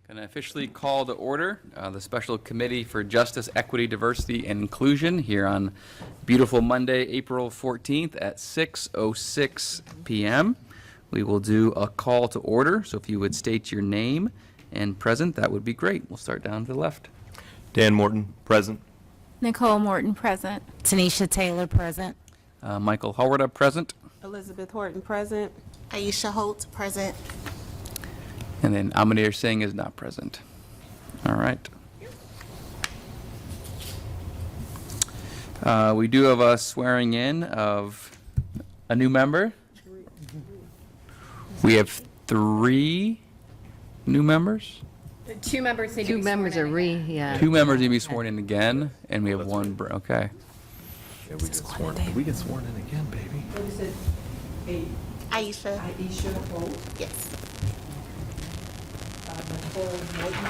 Going to officially call to order the Special Committee for Justice, Equity, Diversity, and Inclusion here on beautiful Monday, April 14th at 6:06 p.m. We will do a call to order, so if you would state your name and present, that would be great. We'll start down to the left. Dan Morton, present. Nicole Morton, present. Tanisha Taylor, present. Michael Hawarda, present. Elizabeth Horton, present. Aisha Holt, present. And then Amadir Singh is not present. All right. We do have a swearing in of a new member. We have 3 new members. The 2 members need to Two be members sworn are in again. yeah. 2 members need to be sworn in again, and we have 1. Okay. Yeah, we get sworn. We get sworn in again, baby. What is it? Aisha. Aisha Holt. Yes. Nicole Morton.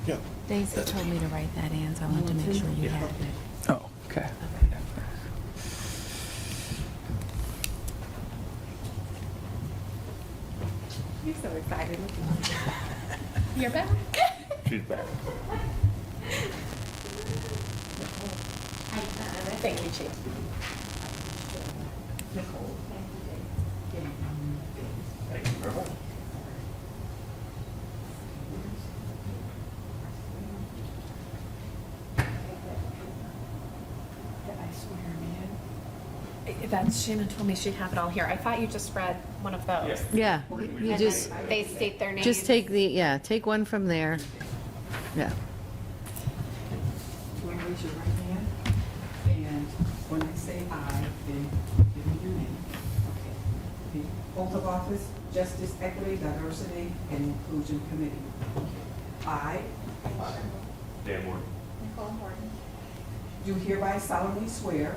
Yeah. Daisy told me to write that in, so I wanted to make sure you had it. Oh, okay. You're so excited. You're back? She's back. Thank you, Chief. Thank you very much. That's, Shannon told me she'd have it all here. I thought you just read one of those. Yeah, you And just, they state their names. just take take one from there. Yeah. You want to raise your right hand? And when I say "I," then give me your name. Okay. The oath of office, Justice, Equity, Diversity, and Inclusion Committee. I Dan Morton. Nicole Morton. do hereby solemnly swear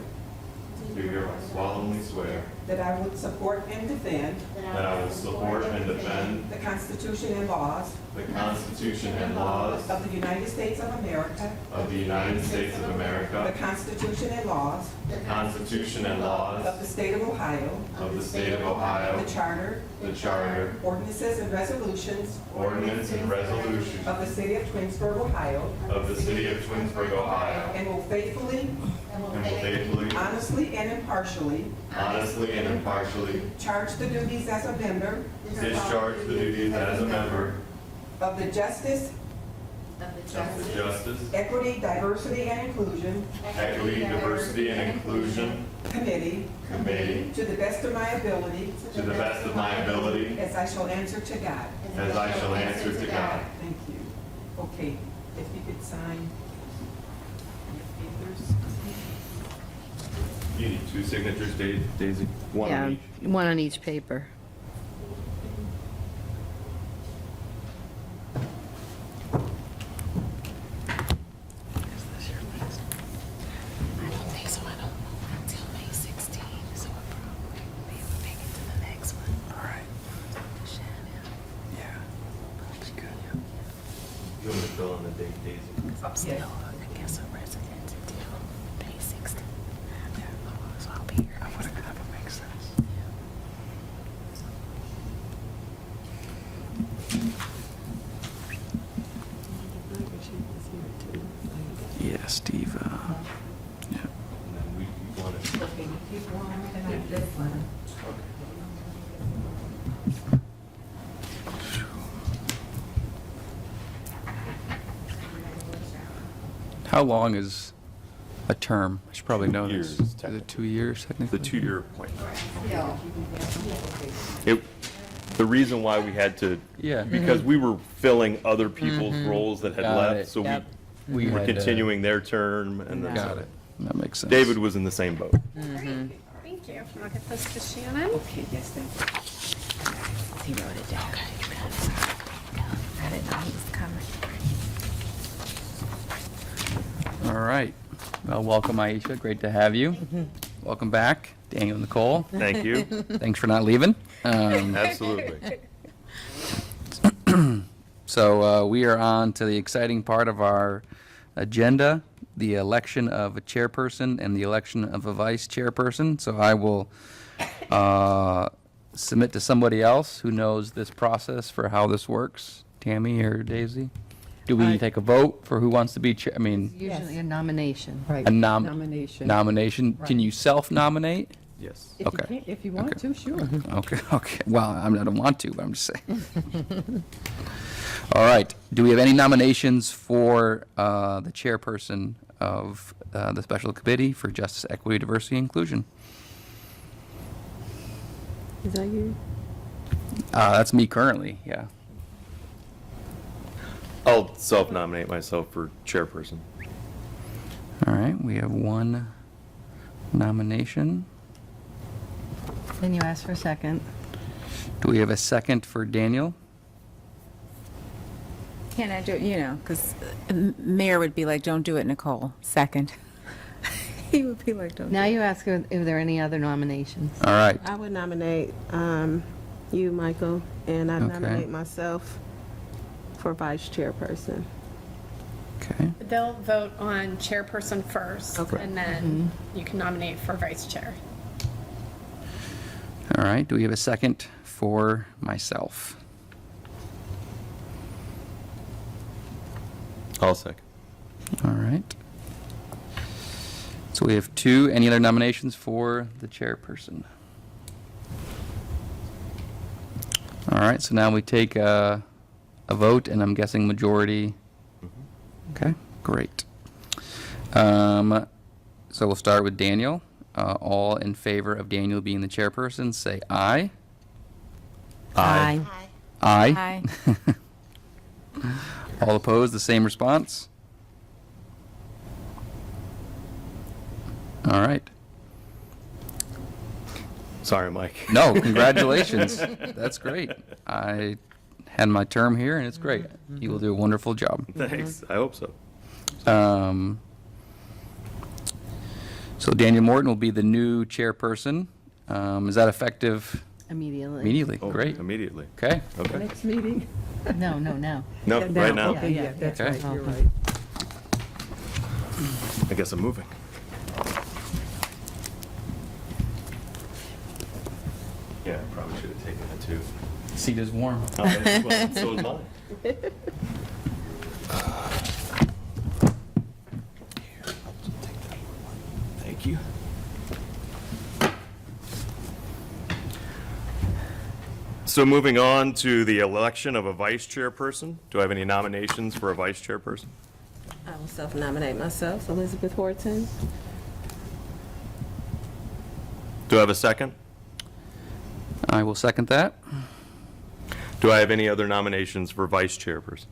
Do hereby solemnly swear that I would support and defend that I will support and defend the Constitution and laws the Constitution and laws of the United States of America, of the United States of the America, Constitution and laws the Constitution and laws of the State of Ohio, of the State of Ohio, the Charter, the Charter, ordinances, and resolutions ordinance, and resolutions of the City of Twinsburg, Ohio, of the City of Twinsburg, Ohio, and will faithfully, and will faithfully, honestly, and impartially honestly, and impartially charge the duties as a member discharge the duties as a member of the Justice, of the Justice, Equity, Diversity, and Inclusion Equity, Diversity, and Inclusion Committee Committee to the best of my ability, to the best of my ability, as I shall answer to God. as I shall answer to God. Thank you. Okay, if you could sign your papers. You need 2 signatures, Daisy? One Yeah, on each. one on each paper. I don't think so. I don't know until May 16, so we'll probably be able to make it to the next one. All right. Shannon. Yeah. That's good. You want me to fill in the date, Daisy? Still, I guess a resident until May 16. So I'll be here. That would make sense. Yeah, Steve. Yeah. And then you want it. Okay, you keep one, and I this one. How long is a term? I should probably know this. Years, Is it technically. 2 years technically? The 2-year appointment. The reason why we had to, Yeah. because we were filling other people's roles that had Got left, it. so Yep. we were had to- continuing their term, and then Got it. That makes sense. David was in the same boat. Thank you. I'll get this to Shannon. Okay, yes, thank you. He wrote it down. Okay, you got it. I didn't know he was coming. All right. Well, welcome, Aisha. Great to have you. Welcome back, Daniel and Nicole. Thank you. Thanks for not leaving. Absolutely. So we are on to the exciting part of our agenda, the election of a chairperson and the election of a vice chairperson. So I will submit to somebody else who knows this process for how this works? Tammy or Daisy? Do we take a vote for who wants to be chair? I mean, Usually a nomination. Right. a Nomination. nomination. Can you self-nominate? Yes. If you Okay. can, if you want to, sure. Okay, okay. Well, I don't want to, but I'm just saying. All right. Do we have any nominations for the chairperson of the Special Committee for Justice, Equity, Diversity, and Inclusion? Is that you? That's me currently, yeah. I'll self-nominate myself for chairperson. All right, we have one nomination. Then you ask for a second. Do we have a second for Daniel? Can I do it, you know, because Mayor would be like, don't do it, Nicole, second. He would be like, don't. Now you ask if there are any other nominations. All right. I would nominate you, Michael, and I Okay. nominate myself for vice chairperson. Okay. They'll vote on chairperson first, Okay. and then you can nominate for vice chair. All right. Do we have a second for myself? I'll second. All right. So we have two. Any other nominations for the chairperson? All right. So now we take a vote, and I'm guessing majority. Okay. Great. So we'll start with Daniel. All in favor of Daniel being the chairperson, say aye. Aye. Aye. Aye. All opposed, the same response? All right. Sorry, Mike. No, congratulations. That's great. I had my term here, and it's great. You will do a wonderful job. Thanks. I hope so. So Daniel Morton will be the new chairperson. Is that effective Immediately. immediately? Oh, Great. Immediately. Okay. Okay. Next meeting? No, now. No, right now. Okay, yeah, that's Okay. right, you're right. I guess I'm moving. Yeah, I probably should have taken it too. Seat is warm. Oh, that's- well, so is mine. Thank you. So moving on to the election of a vice chairperson. Do I have any nominations for a vice chairperson? I will self-nominate myself, Elizabeth Horton. Do I have a second? I will second that. Do I have any other nominations for vice chairperson?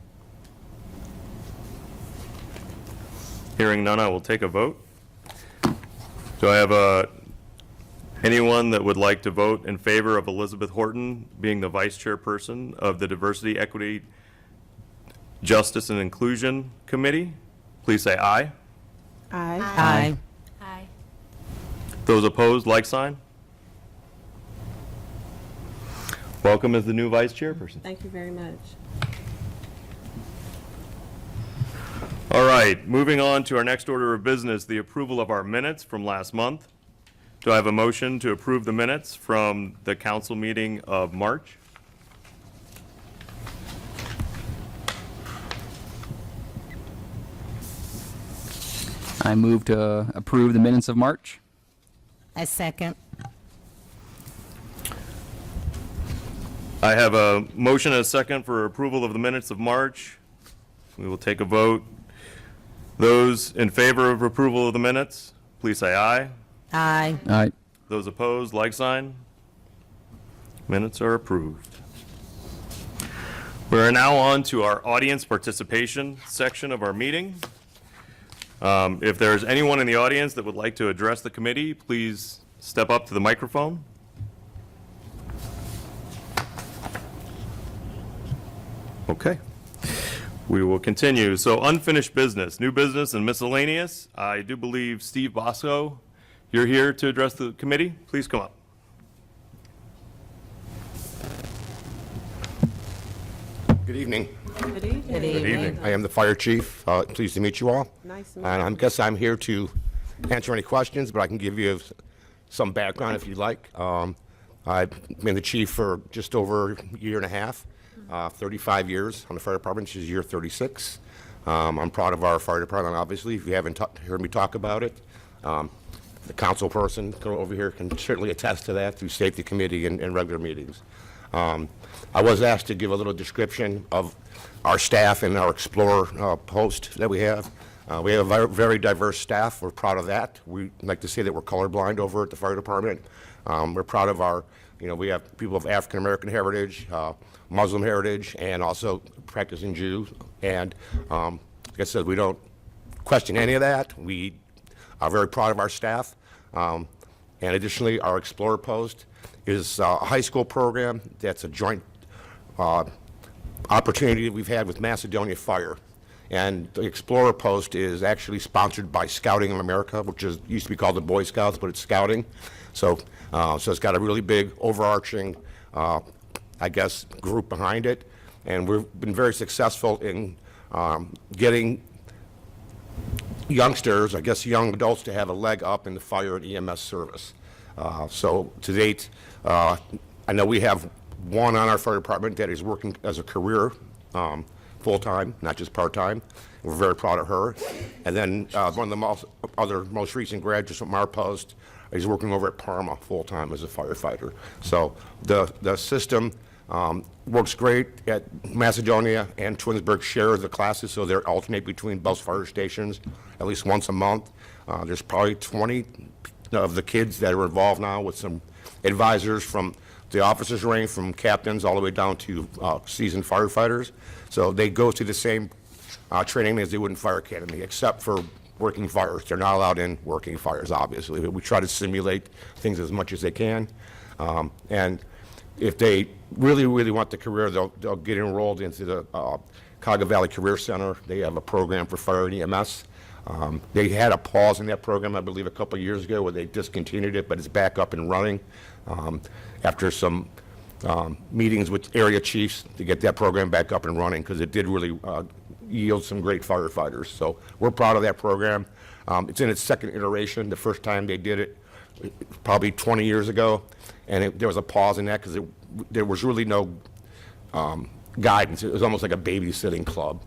Hearing none, I will take a vote. Do I have anyone that would like to vote in favor of Elizabeth Horton being the vice chairperson of the Diversity, Equity, Justice, and Inclusion Committee? Please say aye. Aye. Aye. Aye. Those opposed, like sign. Welcome as the new vice chairperson. Thank you very much. All right, moving on to our next order of business, the approval of our minutes from last month. Do I have a motion to approve the minutes from the council meeting of March? I move to approve the minutes of March. I second. I have a motion and a second for approval of the minutes of March. We will take a vote. Those in favor of approval of the minutes, please say aye. Aye. Aye. Those opposed, like sign. Minutes are approved. We are now on to our audience participation section of our meeting. If there's anyone in the audience that would like to address the committee, please step up to the microphone. Okay. We will continue. So unfinished business, new business, and miscellaneous. I do believe Steve Bosco, you're here to address the committee. Please come up. Good evening. Good evening. Good Good evening. I am the fire chief. Pleased to meet you all. Nice to meet And I guess I'm here to answer any questions, but I can give you some background if you'd like. I've been the chief for just over a year and a half, 35 years on the fire department. This is year 36. I'm proud of our fire department, obviously. If you haven't heard me talk about it, the council person over here can certainly attest to that through safety committee and regular meetings. I was asked to give a little description of our staff and our Explorer post that we have. We have a very diverse staff. We're proud of that. We like to say that we're colorblind over at the fire department. We're proud of our, we have people of African-American heritage, Muslim heritage, and also practicing Jews. And like I said, we don't question any of that. We are very proud of our staff. And additionally, our Explorer post is a high school program that's a joint opportunity that we've had with Macedonia Fire. And the Explorer post is actually sponsored by Scouting of America, which used to be called the Boy Scouts, but it's Scouting. So it's got a really big overarching, group behind it. And we've been very successful in getting youngsters, young adults, to have a leg up in the fire and EMS service. So to date, I know we have one on our fire department that is working as a career, full-time, not just part-time. We're very proud of her. And then one of the most recent graduates from our post is working over at Parma full-time as a firefighter. So the system works great at Macedonia, and Twinsburg share the classes, so they alternate between both fire stations at least once a month. There's probably 20 of the kids that are involved now, with some advisors from the officers range from captains all the way down to seasoned firefighters. So they go through the same training as they would in fire academy, except for working fires. They're not allowed in working fires, obviously. We try to simulate things as much as they can. And if they really, really want the career, they'll get enrolled into the Cuyahoga Valley Career Center. They have a program for fire and EMS. They had a pause in that program, I believe, a couple of years ago, where they discontinued it, but it's back up and running after some meetings with area chiefs to get that program back up and running, because it did really yield some great firefighters. So we're proud of that program. It's in its second iteration. The first time they did it probably 20 years ago, and there was a pause in that because there was really no guidance. It was almost like a babysitting club.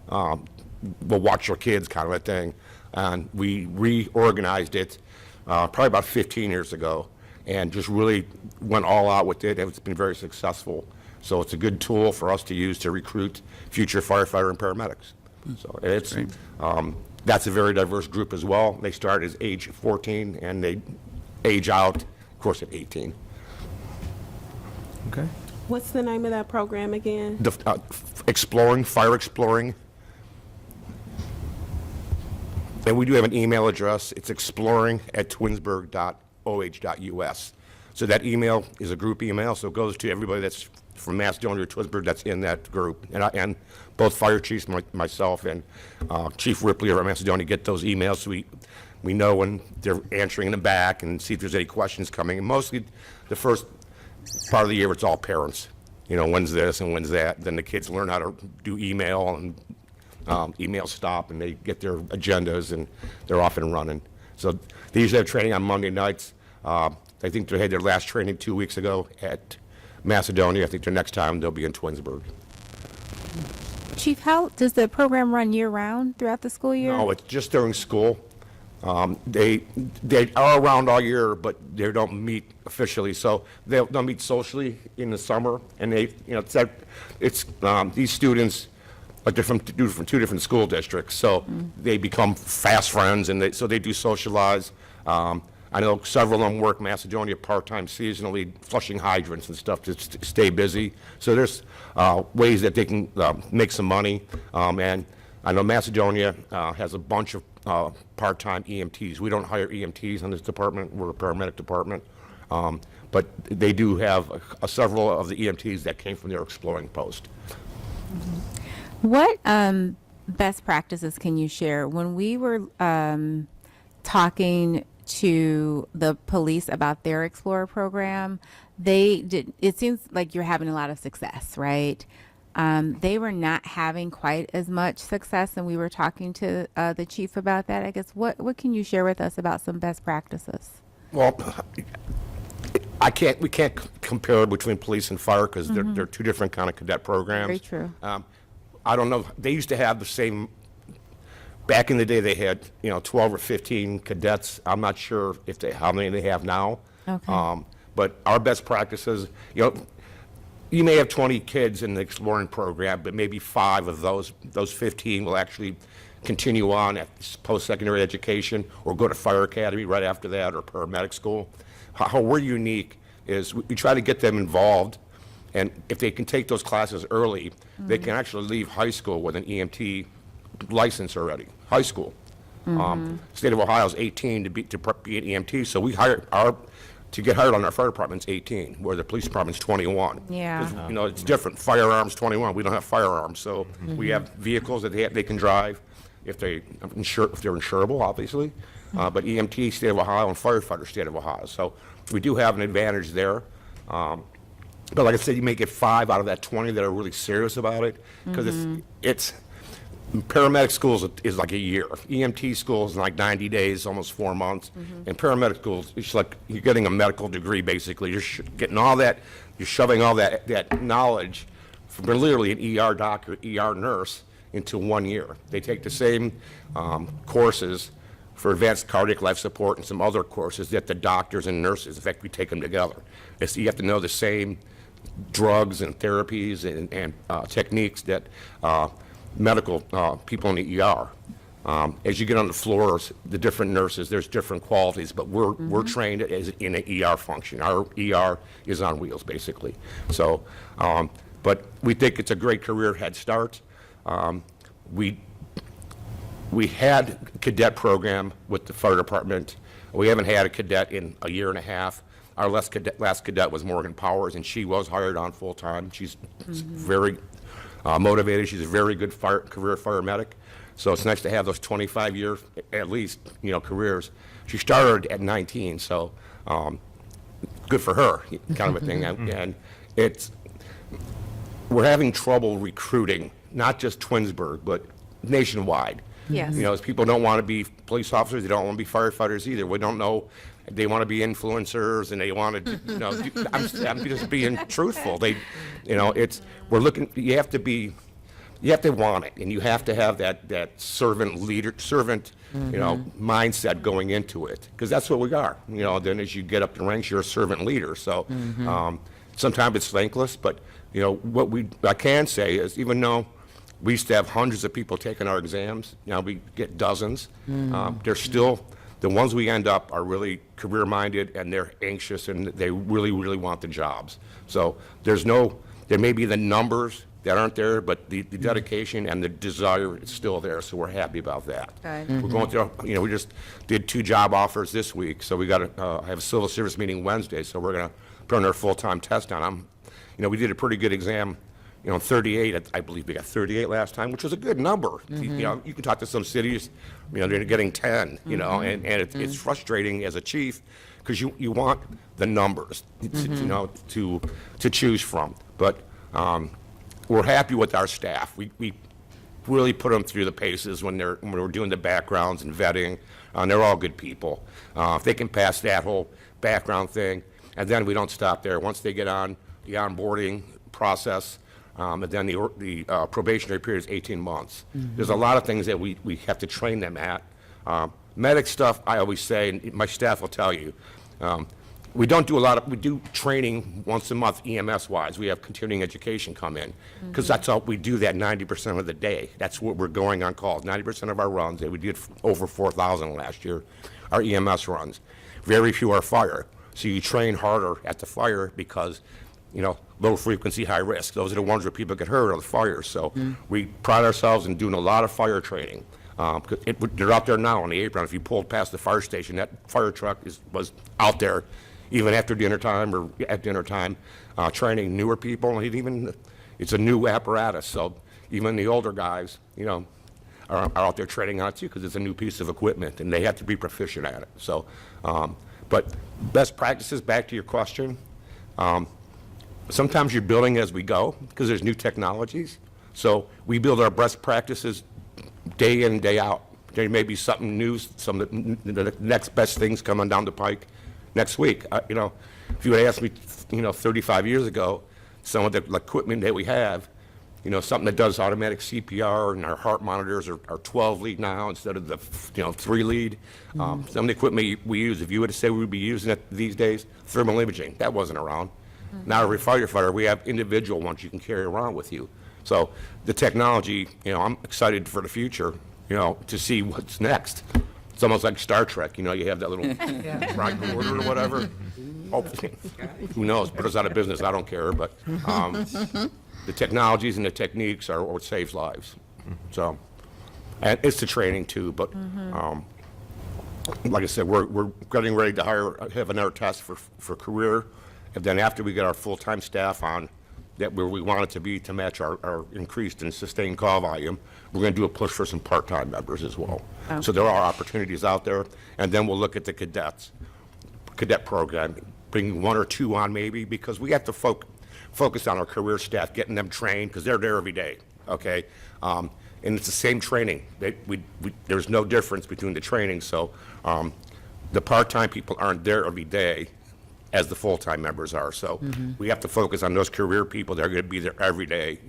We'll watch your kids kind of a thing. And we reorganized it probably about 15 years ago, and just really went all out with it. It's been very successful. So it's a good tool for us to use to recruit future firefighter and paramedics. So it's that's a very diverse group as well. They start as age 14 and they age out, of course, at 18. Okay. What's the name of that program again? The fire exploring. And we do have an email address. It's exploring@twinsburg.oh.us. So that email is a group email, so it goes to everybody that's from Macedonia or Twinsburg that's in that group. And both fire chiefs, myself and Chief Ripley of Macedonia, get those emails, so we know when they're answering them back and see if there's any questions coming. And mostly the first part of the year, it's all parents. When's this and when's that? Then the kids learn how to do email, and email stop, and they get their agendas, and they're off and running. So they usually have training on Monday nights. I think they had their last training 2 weeks ago at Macedonia. I think their next time they'll be in Twinsburg. Chief, how does the program run year-round throughout the school year? No, it's just during school. They are around all year, but they don't meet officially. So they'll meet socially in the summer, and these students are from two different school districts, so they become fast friends, and so they do socialize. I know several of them work Macedonia part-time seasonally, flushing hydrants and stuff to stay busy. So there's ways that they can make some money. And I know Macedonia has a bunch of part-time EMTs. We don't hire EMTs in this department. We're a paramedic department. But they do have several of the EMTs that came from their exploring post. What best practices can you share? When we were talking to the police about their Explorer program, it seems like you're having a lot of success, right? They were not having quite as much success, and we were talking to the chief about that. I guess what can you share with us about some best practices? Well, we can't compare between police and fire because they're two different kind of cadet programs. Very true. I don't know, they used to have the same, back in the day, they had, 12 or 15 cadets. I'm not sure how many they have now. Okay. But our best practices, you may have 20 kids in the exploring program, but maybe 5 of those 15 will actually continue on at post-secondary education or go to fire academy right after that or paramedic school. How we're unique is we try to get them involved, and if they can take those classes early, they can actually leave high school with an EMT license already, high school. State of Ohio is 18 to be an EMT, so to get hired on our fire department's 18, where the police department's 21. Yeah. 'Cause, it's different. Firearms 21. We don't have firearms, so we have vehicles that they can drive if they're insurable, obviously. But EMT, state of Ohio, and firefighter, state of Ohio. So we do have an advantage there. But like I said, you may get 5 out of that 20 that are really serious about it, because it's paramedic schools is like a year. EMT school is like 90 days, almost 4 months. And paramedic schools, it's like you're getting a medical degree, basically. You're getting all that, you're shoving all that knowledge from literally an ER doctor, ER nurse, into 1 year. They take the same courses for advanced cardiac life support and some other courses that the doctors and nurses, in fact, we take them together. You have to know the same drugs and therapies and techniques that medical people in the ER. As you get on the floors, the different nurses, there's different qualities, but we're trained in an ER function. Our ER is on wheels, basically. So, but we think it's a great career head start. We had a cadet program with the fire department. We haven't had a cadet in a year and a half. Our last cadet was Morgan Powers, and she was hired on full-time. She's very motivated. She's a very good career firemedic. So it's nice to have those 25-year, at least, careers. She started at 19, so good for her, kind of a thing. And we're having trouble recruiting, not just Twinsburg, but nationwide. Yes. As people don't want to be police officers, they don't want to be firefighters either. We don't know. They want to be influencers, and they want to, I'm just being truthful. We're looking. You have to want it, and you have to have that servant mindset going into it, because that's what we are. Then as you get up the ranks, you're a servant leader. So sometimes it's thankless, but what I can say is, even though we used to have hundreds of people taking our exams, now we get dozens. They're still. The ones we end up are really career-minded, and they're anxious, and they really, really want the jobs. So there may be the numbers that aren't there, but the dedication and the desire is still there, so we're happy about that. Good. We're going through, we just did 2 job offers this week, so we got to have a civil service meeting Wednesday, so we're going to put on our full-time test on them. We did a pretty good exam. 38, I believe we got 38 last time, which was a good number. You can talk to some cities, they're getting 10, and it's frustrating as a chief, because you want the numbers, to choose from. But we're happy with our staff. We really put them through the paces when we're doing the backgrounds and vetting. They're all good people. If they can pass that whole background thing, and then we don't stop there. Once they get on the onboarding process, and then the probationary period is 18 months. There's a lot of things that we have to train them at. Medic stuff, I always say, and my staff will tell you, we do training once a month EMS-wise. We have continuing education come in, because that's all we do that 90% of the day. That's what we're going on calls. 90% of our runs, and we did over 4,000 last year, are EMS runs. Very few are fire. So you train harder at the fire because low frequency, high risk. Those are the ones where people get hurt, or the fires. So we pride ourselves in doing a lot of fire training. They're out there now on the apron. If you pulled past the fire station, that fire truck was out there even after dinner time or at dinner time, training newer people. And it's a new apparatus. So even the older guys, are out there training on it too, because it's a new piece of equipment, and they have to be proficient at it. So, but best practices, back to your question, sometimes you're building as we go, because there's new technologies. So we build our best practices day in and day out. There may be something new, the next best things coming down the pike next week. if you had asked me, 35 years ago, some of the equipment that we have, something that does automatic CPR and our heart monitors are 12 lead now instead of the 3 lead. Some of the equipment we use, if you would have said we would be using it these days, thermal imaging, that wasn't around. Now every firefighter, we have individual ones you can carry around with you. So the technology, I'm excited for the future, to see what's next. It's almost like Star Trek, you have that little tricorder or whatever. Oh, who knows, put us out of business, I don't care, but the technologies and the techniques are what saves lives. So, and it's the training too, but like I said, we're getting ready to have another test for career, and then after we get our full-time staff on, that where we want it to be to match our increased and sustained call volume, we're going to do a push for some part-time members as well. So there are opportunities out there, and then we'll look at the cadet program, bring 1 or 2 on maybe, because we have to focus on our career staff, getting them trained, because they're there every day, okay? And it's the same training. There's no difference between the training, so the part-time people aren't there every day as the full-time members are. So we have to focus on those career people that are going to be there every day,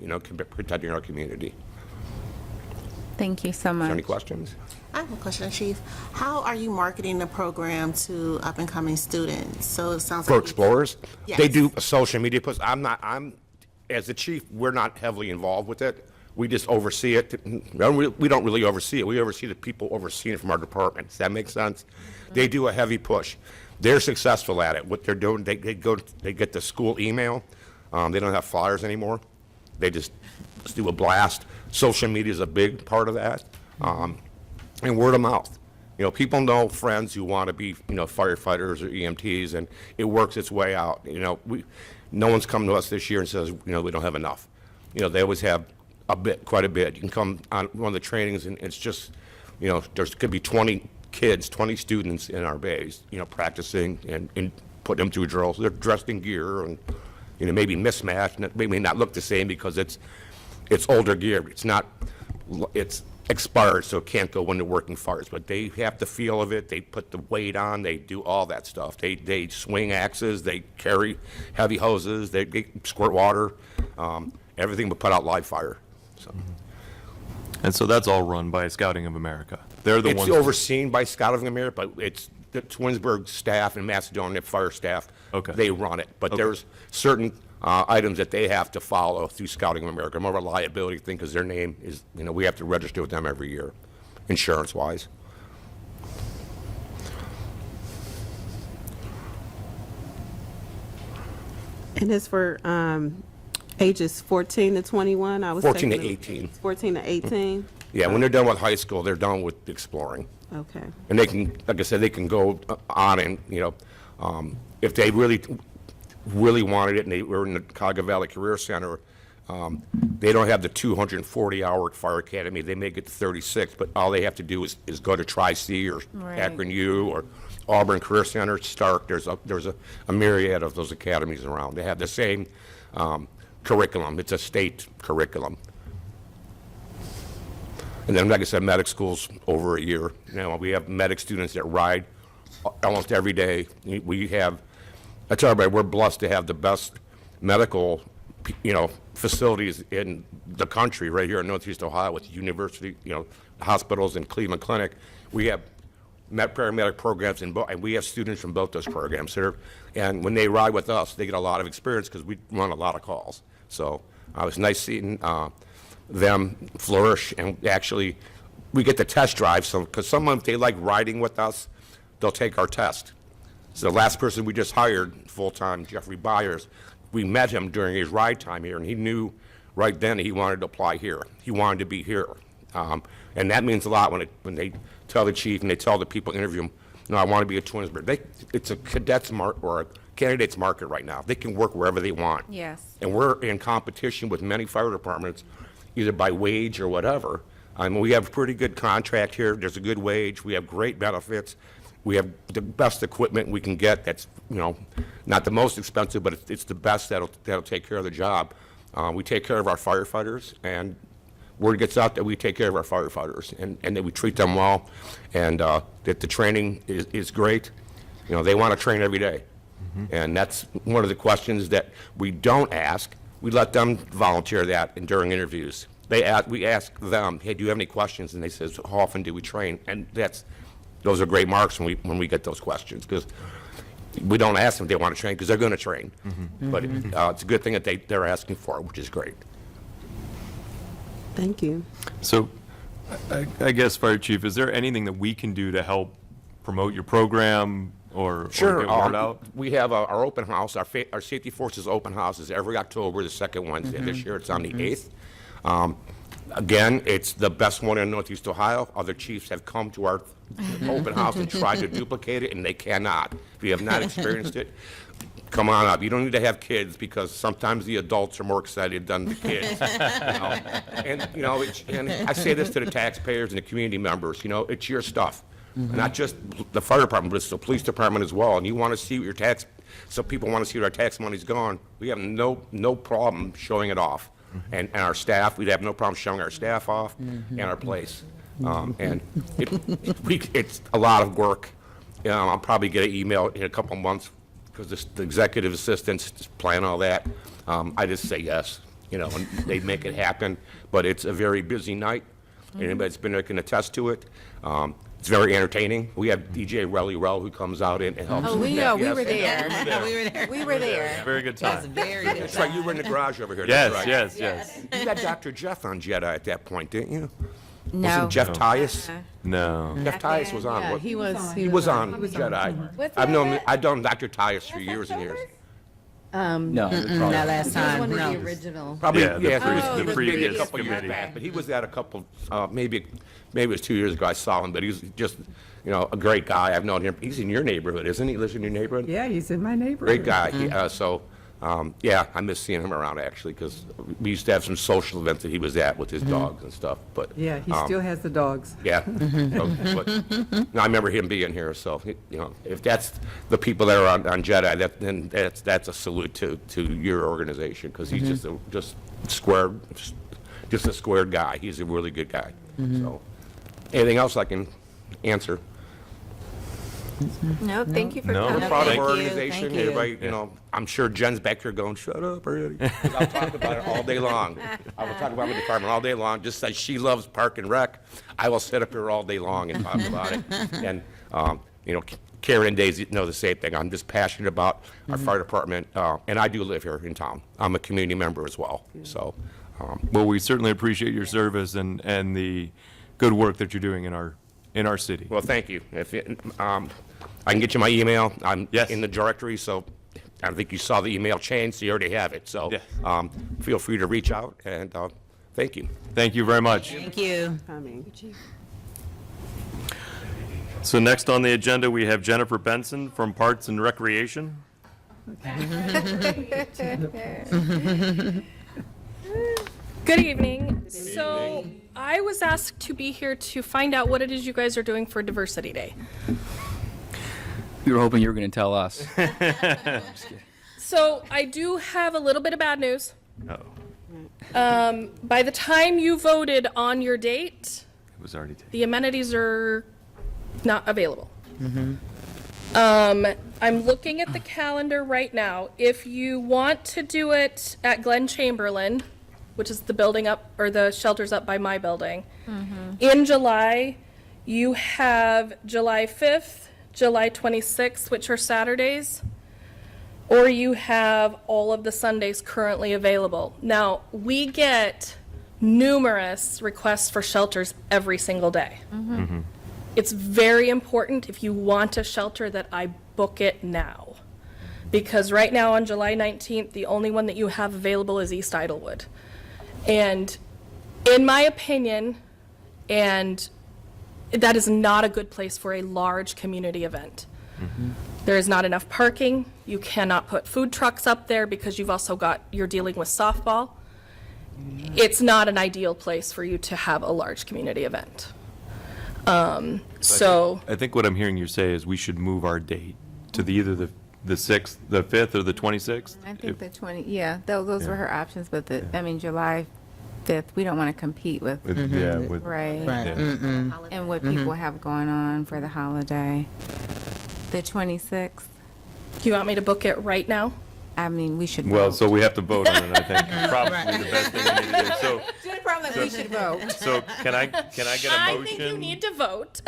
protecting our community. Thank you so Is there any much. questions? I have a question, Chief. How are you marketing the program to up-and-coming students? So it sounds For like explorers, Yes. they do a social media post. As the chief, we're not heavily involved with it. We just oversee it. We don't really oversee it. We oversee the people overseeing it from our department. Does that make sense? They do a heavy push. They're successful at it. What they're doing, they get the school email. They don't have flyers anymore. They just do a blast. Social media is a big part of that. And word of mouth. People know friends who want to be, firefighters or EMTs, and it works its way out. No one's come to us this year and says, we don't have enough. They always have quite a bit. You can come on one of the trainings, and it's just, there's could be 20 kids, 20 students in our bays, practicing and putting them through drills. They're dressed in gear and, maybe mismatched, and it may not look the same because it's older gear. It's expired, so it can't go into working fires, but they have the feel of it. They put the weight on, they do all that stuff. They swing axes, they carry heavy hoses, they squirt water, everything but put out live fire. So. And so that's all run by Scouting of America. They're the It's ones. overseen by Scouting of America, but it's the Twinsburg staff and Macedonia fire staff. Okay. They run it, but Okay. there's certain items that they have to follow through Scouting of America. More of a liability thing because their name is, we have to register with them every year, insurance-wise. And it's for ages 14 to 21. I was 14 to taking 18. 14 to 18. Yeah, when they're done with high school, they're done with exploring. Okay. And they can, like I said, they can go on and, if they really wanted it and they were in the Cuyahoga Valley Career Center, they don't have the 240-hour fire academy. They may get to 36, but all they have to do is go to Tri-C or Right. Akron U or Auburn Career Center, Stark. There's a myriad of those academies around. They have the same curriculum. It's a state curriculum. And then, like I said, medic school's over a year. We have medic students that ride almost every day. I tell everybody, we're blessed to have the best medical, facilities in the country right here in Northeast Ohio with university, hospitals and Cleveland Clinic. We have paramedic programs and we have students from both those programs here. And when they ride with us, they get a lot of experience because we run a lot of calls. So it was nice seeing them flourish, and actually we get the test drive. So because someone, if they like riding with us, they'll take our test. So the last person we just hired full-time, Jeffrey Byers, we met him during his ride time here, and he knew right then he wanted to apply here. He wanted to be here. And that means a lot when they tell the chief and they tell the people interview him, I want to be a Twinsburg. It's a cadet's market or a candidate's market right now. They can work wherever they want. Yes. And we're in competition with many fire departments, either by wage or whatever. We have a pretty good contract here. There's a good wage. We have great benefits. We have the best equipment we can get that's, not the most expensive, but it's the best that'll take care of the job. We take care of our firefighters, and word gets out that we take care of our firefighters and that we treat them well, and that the training is great. They want to train every day. And that's one of the questions that we don't ask. We let them volunteer that and during interviews. We ask them, hey, do you have any questions? And they says, how often do we train? And those are great marks when we get those questions, because we don't ask them if they want to train, because they're going to train. But it's a good thing that they're asking for, which is great. Thank you. So, I guess, Fire Chief, is there anything that we can do to help promote your program or Sure. get word out? We have our open house. Our Safety Forces open house is every October, the second Wednesday. This year, it's on the 8th. Again, it's the best one in Northeast Ohio. Other chiefs have come to our open house and tried to duplicate it, and they cannot. If you have not experienced it, come on up. You don't need to have kids, because sometimes the adults are more excited than the kids. And I say this to the taxpayers and the community members, it's your stuff. Not just the fire department, but it's the police department as well. And you want to see what so people want to see what our tax money's gone. We have no problem showing it off. And our staff, we'd have no problem showing our staff off and our place. And it's a lot of work. I'll probably get an email in a couple months, because the executive assistants plan all that. I just say yes, and they make it happen. But it's a very busy night. Anybody that's been there can attest to it. It's very entertaining. We have DJ Relly Rell who comes out and helps. Oh, we know. We Yes. were there. We were there. Very good time. Very good. That's right, you were in the garage over here. That's right. Yes. You had Dr. Jeff on Jedi at that point, didn't you? No. Wasn't Jeff Tyus? No. Jeff Tyus was on. Yeah, what- he was Jedi. What's I've known Dr. Tyus for years and years. No, Not last time. One of the original. Probably, Yeah, yeah, the he was maybe a previous couple years committee. back, but he was at a couple, maybe it was 2 years ago I saw him, but he's just, a great guy. I've known him. He's in your neighborhood, isn't he? Lives in your neighborhood? Yeah, he's in my neighborhood. Great guy. I miss seeing him around, actually, because we used to have some social events that he was at with his dogs and stuff, but. Yeah, he still has the dogs. Yeah. But, no, I remember him being here, so, if that's the people that are on Jedi, then that's a salute to your organization, because he's just a squared guy. He's a really good guy. So, anything else I can answer? No, thank you for No. coming. We're proud of Thank our you, organization. thank you. Everybody, I'm sure Jen's back here going, shut up already. I'll talk about it all day long. I will talk about my department all day long, just as she loves Park and Rec. I will sit up here all day long and talk about it. And, Karen and Daisy know the same thing. I'm just passionate about our fire department, and I do live here in town. I'm a community member as well, so. Well, we certainly appreciate your service and the good work that you're doing in our city. Well, thank you. I can get you my email. I'm Yes. in the directory, so I think you saw the email chain, so you already have it. So Yes. feel free to reach out, and thank you. Thank you very much. Thank you. Coming. So next on the agenda, we have Jennifer Benson from Parks and Recreation. Good evening. So I was asked to be here to find out what it is you guys are doing for Diversity Day. We were hoping you were going to tell us. So I do have a little bit of bad news. Uh-oh. By the time you voted on your date, It was already taken. the amenities are not available. I'm looking at the calendar right now. If you want to do it at Glen Chamberlain, which is the building up, or the shelters up by my building, in July, you have July 5th, July 26th, which are Saturdays, or you have all of the Sundays currently available. Now, we get numerous requests for shelters every single day. It's very important, if you want a shelter, that I book it now. Because right now on July 19th, the only one that you have available is East Idlewood. And in my opinion, and that is not a good place for a large community event. There is not enough parking. You cannot put food trucks up there because you're dealing with softball. It's not an ideal place for you to have a large community event. So I think what I'm hearing you say is we should move our date to either the 6th, the 5th, or the 26th. I think the 20, those were her options, but July 5th, we don't want to compete with, Yeah, with, right? Right. And what people have going on for the holiday. The 26th, Do you want me to book it right now? I mean, we should Well, vote. so we have to vote on it, I think. Probably the best thing we need to do. We should vote. So can I get a motion? I think you need to vote.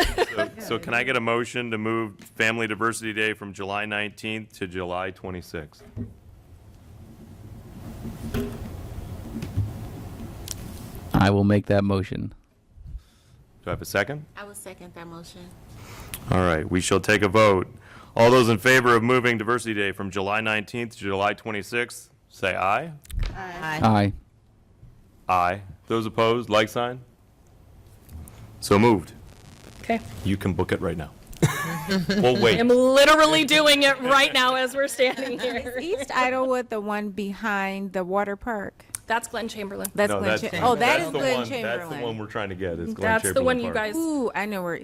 So can I get a motion to move Family Diversity Day from July 19th to July 26th? I will make that motion. Do I have a second? I would second that motion. All right, we shall take a vote. All those in favor of moving Diversity Day from July 19th to July 26th, say aye. Aye. Aye. Those opposed, like sign? So moved. Okay. You can book it right now. We'll wait. I'm literally doing it right now as we're standing here. East Idlewood, the one behind the water park. That's Glen Chamberlain. That's No, Glen. that's- Oh, that that's is the Glen one- That's the Chamberlain. one we're trying to get, is Glen That's the Chamberlain one you Park. guys. Ooh, I know where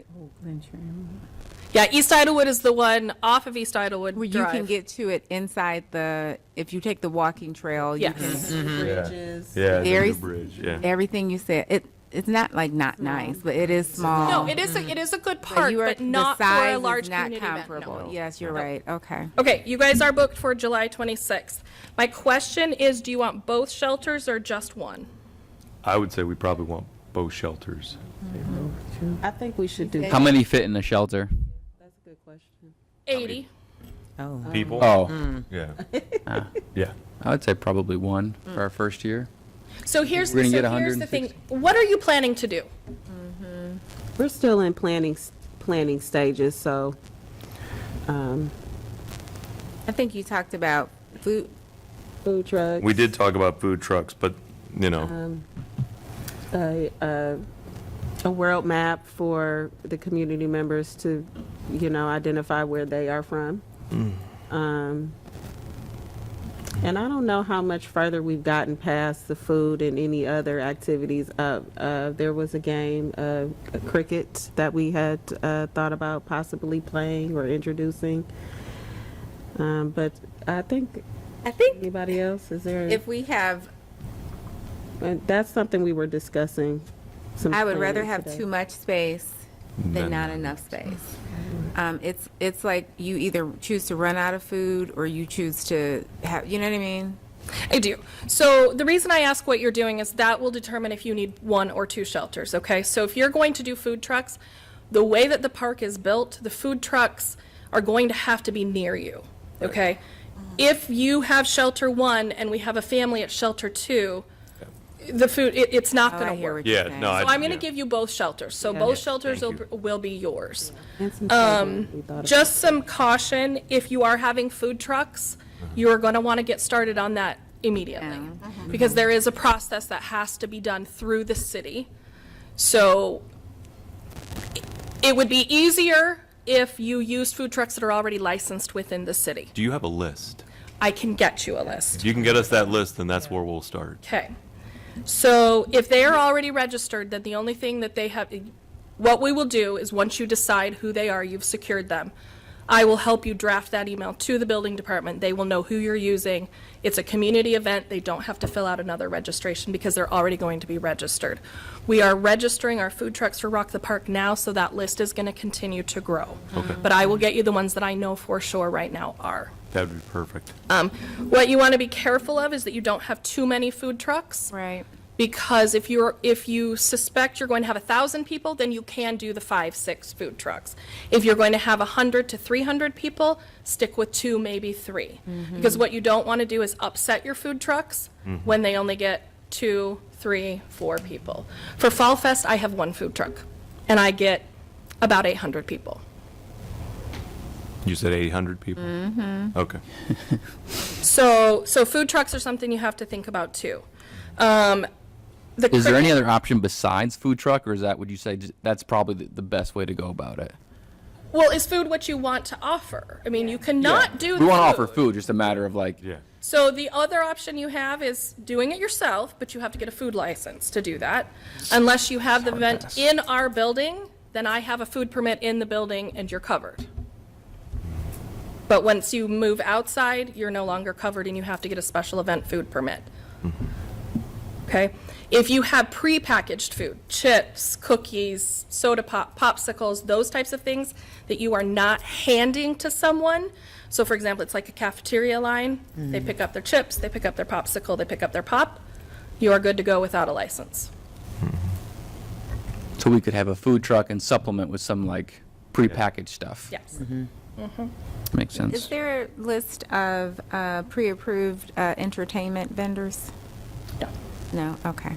Yeah, East Idlewood is the one off of East Idlewood you Drive. can get to it inside the. If you take the walking trail, you Yes. can. Bridges. Yeah, the Very new bridge, yeah. Everything you said. It's not like not nice, but it is small. No, it is a good park, you are, but not the for size a large is not community event. comparable. No. Yes, you're right. Okay. Okay, you guys are booked for July 26th. My question is, do you want both shelters or just one? I would say we probably want both shelters. I think we should do. How many fit in a shelter? That's a good question. 80. People? Oh, Yeah. Yeah. I would say probably one for our first year. So here's We're gonna get here's the thing. 160. What are you planning to do? We're still in planning stages, so I think you talked about food. food trucks. We did talk about food trucks, but, you know, a world map for the community members to, identify where they are from. And I don't know how much further we've gotten past the food and any other activities. There was a game, cricket, that we had thought about possibly playing or introducing. But I think anybody else, is there? If we have, That's something we were discussing. I would rather planning have today. too much space than not enough space. It's like you either choose to run out of food or you choose to have, you know what I mean? I do. So the reason I ask what you're doing is that will determine if you need one or two shelters, okay? So if you're going to do food trucks, the way that the park is built, the food trucks are going to have to be near you, okay? If you have shelter one and we have a family at shelter two, the food, it's not Oh, going I to hear work. what you're yeah, saying. no, So I'm going to yeah. give you both shelters. So both shelters thank will be yours. And some children we thought about. Just some caution, if you are having food trucks, you are going to want to get started on that immediately. Because there is a process that has to be done through the city. So it would be easier if you used food trucks that are already licensed within the city. Do you have a list? I can get you a list. If you can get us that list, then that's where we'll start. Okay. So if they are already registered, then the only thing that they have, what we will do is once you decide who they are, you've secured them, I will help you draft that email to the building department. They will know who you're using. It's a community event. They don't have to fill out another registration because they're already going to be registered. We are registering our food trucks for Rock the Park now, so that list is going to continue to grow. Okay. But I will get you the ones that I know for sure right now are. That would be perfect. What you want to be careful of is that you don't have too many food trucks. Right. Because if you suspect you're going to have 1,000 people, then you can do the 5-6 food trucks. If you're going to have 100 to 300 people, stick with 2, maybe 3. Because what you don't want to do is upset your food trucks when they only get 2, 3, 4 people. For Fall Fest, I have 1 food truck, and I get about 800 people. You said 800 people? Okay. So food trucks are something you have to think about too. Is there any other option besides food truck, or would you say that's probably the best way to go about it? Well, is food what you want to offer? I mean, you cannot do We want to food. offer food, just a matter of like, Yeah. So the other option you have is doing it yourself, but you have to get a food license to do that. Unless you have the event in our building, then I have a food permit in the building and you're covered. But once you move outside, you're no longer covered and you have to get a special event food permit. Okay? If you have prepackaged food, chips, cookies, soda pop, popsicles, those types of things that you are not handing to someone, so for example, it's like a cafeteria line, they pick up their chips, they pick up their popsicle, they pick up their pop, you are good to go without a license. So we could have a food truck and supplement with some like prepackaged stuff. Yes. Makes sense. Is there a list of pre-approved entertainment vendors? No. No? Okay.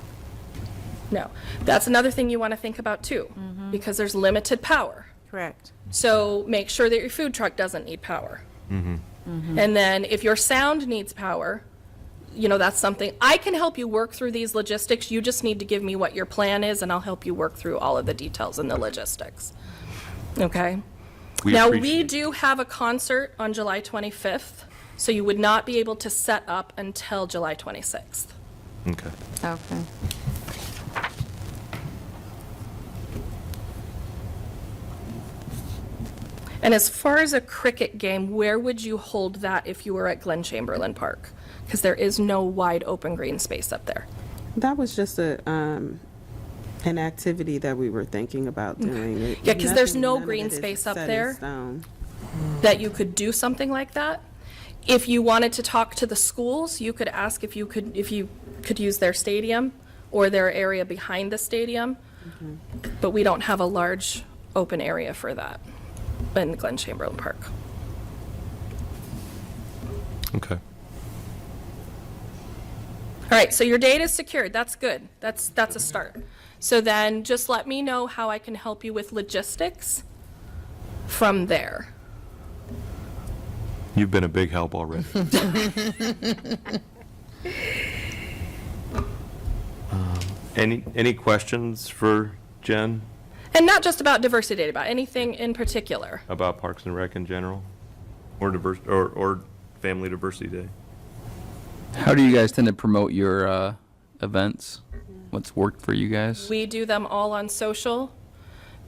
No. That's another thing you want to think about too, because there's limited power. Correct. So make sure that your food truck doesn't need power. And then if your sound needs power, you know, that's something, I can help you work through these logistics. You just need to give me what your plan is and I'll help you work through all of the details and the logistics. Okay? Now, we do have a concert on July 25th, so you would not be able to set up until July 26th. Okay. Okay. And as far as a cricket game, where would you hold that if you were at Glen Chamberlain Park? Because there is no wide open green space up there. That was just an activity that we were thinking about doing. Yeah, 'cause there's no None of green it is space up set in there. stone. That you could do something like that. If you wanted to talk to the schools, you could ask if you could use their stadium or their area behind the stadium. But we don't have a large open area for that in Glen Chamberlain Park. Okay. All right, so your date is secured. That's good. That's a start. So then just let me know how I can help you with logistics from there. You've been a big help already. Any questions for Jen And not just about diversity data, about anything in particular. about Parks and Rec in general? Or Family Diversity Day? How do you guys tend to promote your events? What's worked for you guys? We do them all on social,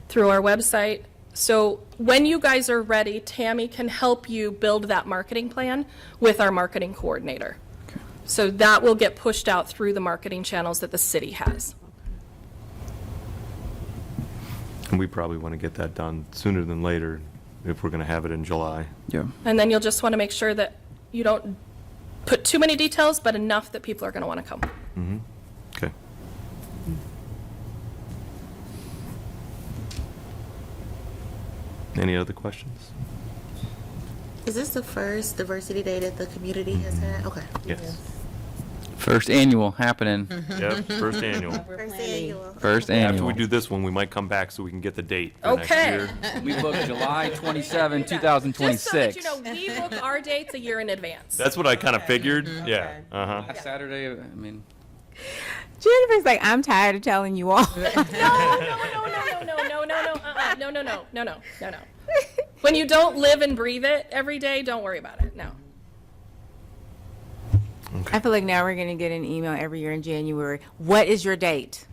through our website. So when you guys are ready, Tammy can help you build that marketing plan with our marketing coordinator. So that will get pushed out through the marketing channels that the city has. And we probably want to get that done sooner than later if we're going to have it in July. Yeah. And then you'll just want to make sure that you don't put too many details, but enough that people are going to want to come. Okay. Any other questions? Is this the first diversity day that the community has had? Okay. Yes. First annual happening. Yep, first annual. First annual. First After annual. we do this one, we might come back so we can get the date for next Okay. year. We book July 27, Just so that 2026. you know, we book our dates a year in advance. That's what I kind of figured. Yeah. Uh-huh. Last Saturday, I mean, Jennifer's like, I'm tired of telling you all. No. When you don't live and breathe it every day, don't worry about it. No. I feel like now we're going to get an email every year in January. What is your date?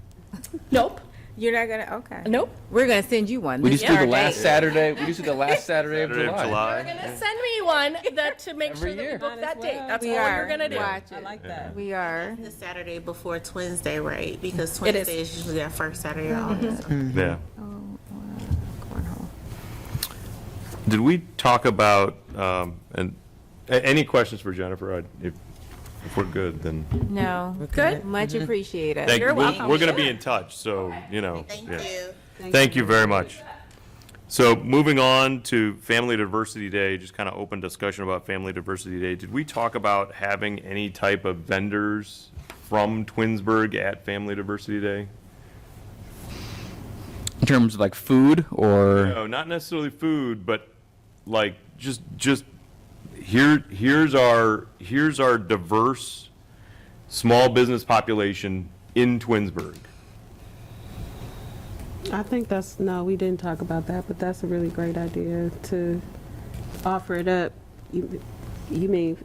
Nope. You're not going to, okay. Nope. We're going to send you one. we This just is do the our last date. Saturday. We just do the last Saturday of Saturday of July. You're gonna send me one that to make Every sure that we year. book that date. That's We all are. you're gonna do. Watch I it. like that. We are. The Saturday before Twins Day, right? Because It Twins is. Day is usually that first Saturday of August. Yeah. Cornhole. Did we talk about, any questions for Jennifer? If we're good, then. No. Good. Much appreciated. Thank You're you. welcome. We're going to be in touch, so, you know. Thank yeah. you. Thank you very much. So moving on to Family Diversity Day, just kind of open discussion about Family Diversity Day. Did we talk about having any type of vendors from Twinsburg at Family Diversity Day? In terms of like food or No, not necessarily food, but like just here's our diverse small business population in Twinsburg. I think we didn't talk about that, but that's a really great idea to offer it up. You mean,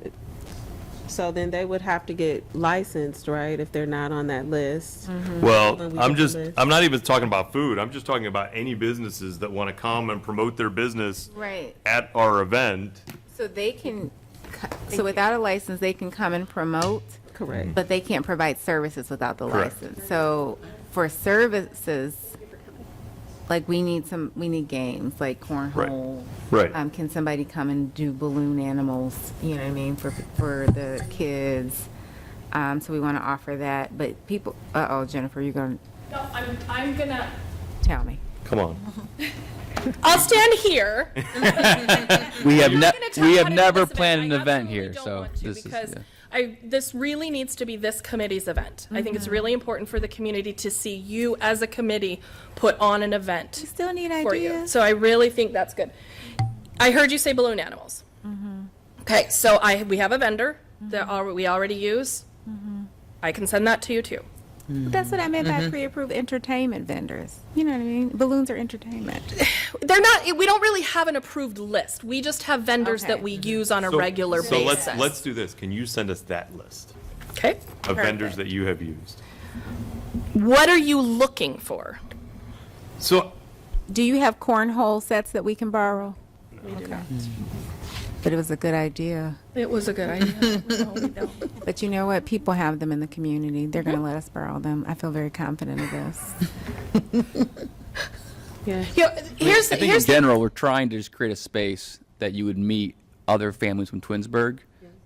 so then they would have to get licensed, right, if they're not on that list? Well, When we I'm get the list. I'm not even talking about food. I'm just talking about any businesses that want to come and promote their business Right. at our event. So they can, so without a license, they can come and promote. Correct. but they can't provide services without the Correct. license. So for services, like we need games like cornhole. Right. Can somebody come and do balloon animals? You know what I mean, for the kids. So we want to offer that, but people. Jennifer, you're gonna No, I'm gonna, tell me. Come on. I'll stand here. We have I'm not gonna tell we you have how to do never this planned event. an I event absolutely here, don't so want to, this is, because yeah. this really needs to be this committee's event. I think it's really important for the community to see you as a committee put on an event We still need for you. ideas. So I really think that's good. I heard you say balloon animals. Okay, so we have a vendor that we already use. I can send that to you too. That's what I meant by pre-approved entertainment vendors. You know what I mean? Balloons are entertainment. They're not, we don't really have an approved list. We just have vendors that Okay. we use on a regular So basis. let's do this. Can you send us that list Okay. of vendors that you have used? What are you looking for? So Do you have cornhole sets that we can borrow? But it was a good idea. It was a good idea. No, we don't. But you know what? People have them in the community. They're going to let us borrow them. I feel very confident of this. Yeah. You know, here's I think in here's the, general, we're trying to just create a space that you would meet other families from Twinsburg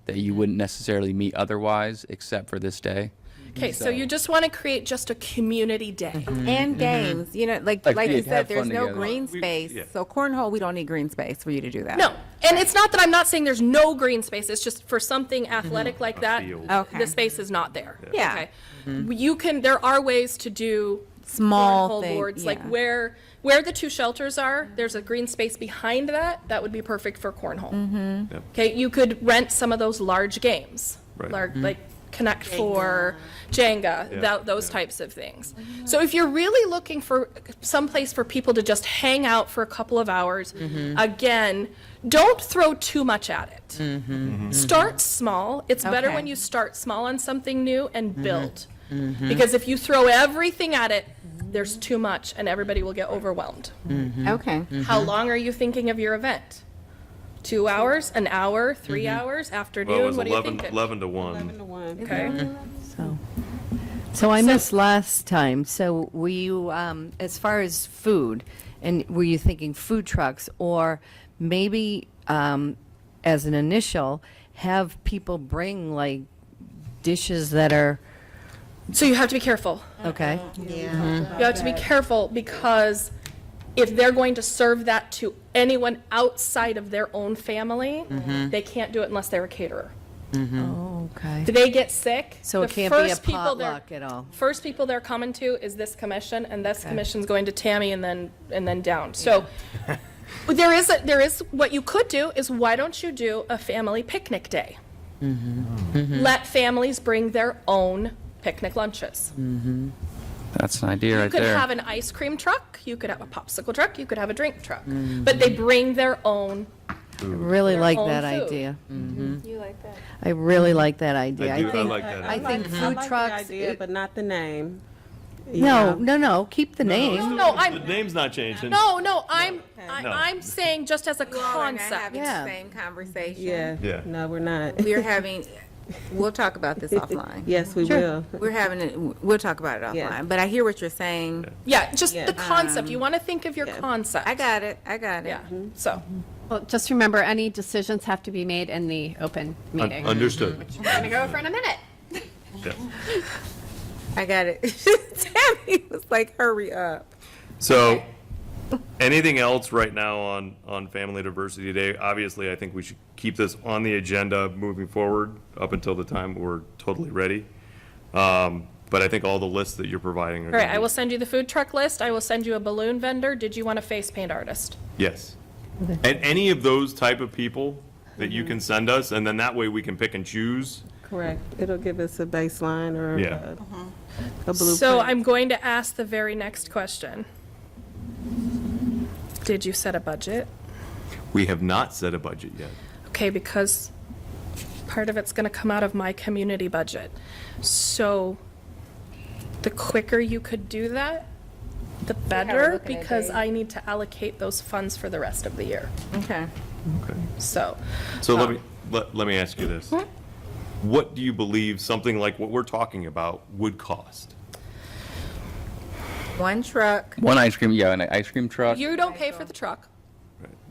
that you wouldn't necessarily meet otherwise, except for this day. okay. So you just want to create just a community day. And games. You know, like Like, you yeah, said, have there's fun no together. green space. So cornhole, we don't need green space for you to do that. No, and it's not that I'm not saying there's no green space. It's just for something athletic like that, field. Okay. the space is not there. Yeah. Okay. You can. There are ways to do Small cornhole thing, boards, like yeah. where the two shelters are. There's a green space behind that. That would be perfect for cornhole. Yep. Okay, you could rent some of those large games, Right. like Connect Four, Jenga, Yeah, those yeah. types of things. So if you're really looking for some place for people to just hang out for a couple of hours, again, don't throw too much at it. Start small. It's better Okay. when you start small on something new and build. Because if you throw everything at it, there's too much and everybody will get overwhelmed. Okay. How long are you thinking of your event? 2 hours, an hour, 3 hours, afternoon? well, it was What are you 11 thinking? to 1. 11 to 1. Okay. So I missed last time. So were you, as far as food, and were you thinking food trucks, or maybe as an initial, have people bring like dishes that are So you have to be careful. okay? You have to be careful because if they're going to serve that to anyone outside of their own family, they can't do it unless they're a caterer. Oh, okay. Do they get sick? So it The can't be a first people they're- potluck at all. First people they're coming to is this commission, and this commission's going to Tammy and then down. So there is what you could do is why don't you do a family picnic day? Let families bring their own picnic lunches. That's an idea You right could there. have an ice cream truck, you could have a popsicle truck, you could have a drink truck, but they bring their own. I really like own that food. idea. You like that? I really like that idea. I do, I think like that. I think I food like the trucks. idea, but not the name. No, keep the name. No, The I'm name's not changing. no, I'm No. I'm saying just as a We're concept. having Yeah. the same conversation. Yeah. Yeah. No, we're not. We're having, we'll talk about this offline. Yes, we will. We're having it, we'll talk about it Yeah. offline. But I hear what you're saying. Yeah, just Yeah. the concept. You want to think of your concept. I got it. Yeah. So Well, just remember, any decisions have to be made in the open meeting. Understood. We're going to go for in a minute. Yeah. I got it. Tammy was like, hurry up. So, anything else right now on Family Diversity Day? Obviously, I think we should keep this on the agenda moving forward up until the time we're totally ready. But I think all the lists that you're providing are. all right, gonna I be- will send you the food truck list. I will send you a balloon vendor. Did you want a face paint artist? Yes. And any of those type of people that you can send us, and then that way we can pick and choose. Correct. It'll give us a baseline or Yeah. a blueprint. So I'm going to ask the very next question. Did you set a budget? We have not set a budget yet. Okay, because part of it's going to come out of my community budget. So the quicker you could do that, the better, because I need to allocate those funds for the rest of the year. Okay. Okay. So, So let me ask you this. what do you believe something like what we're talking about would cost? One truck. One ice cream, yeah, an ice cream truck. You don't pay for the truck.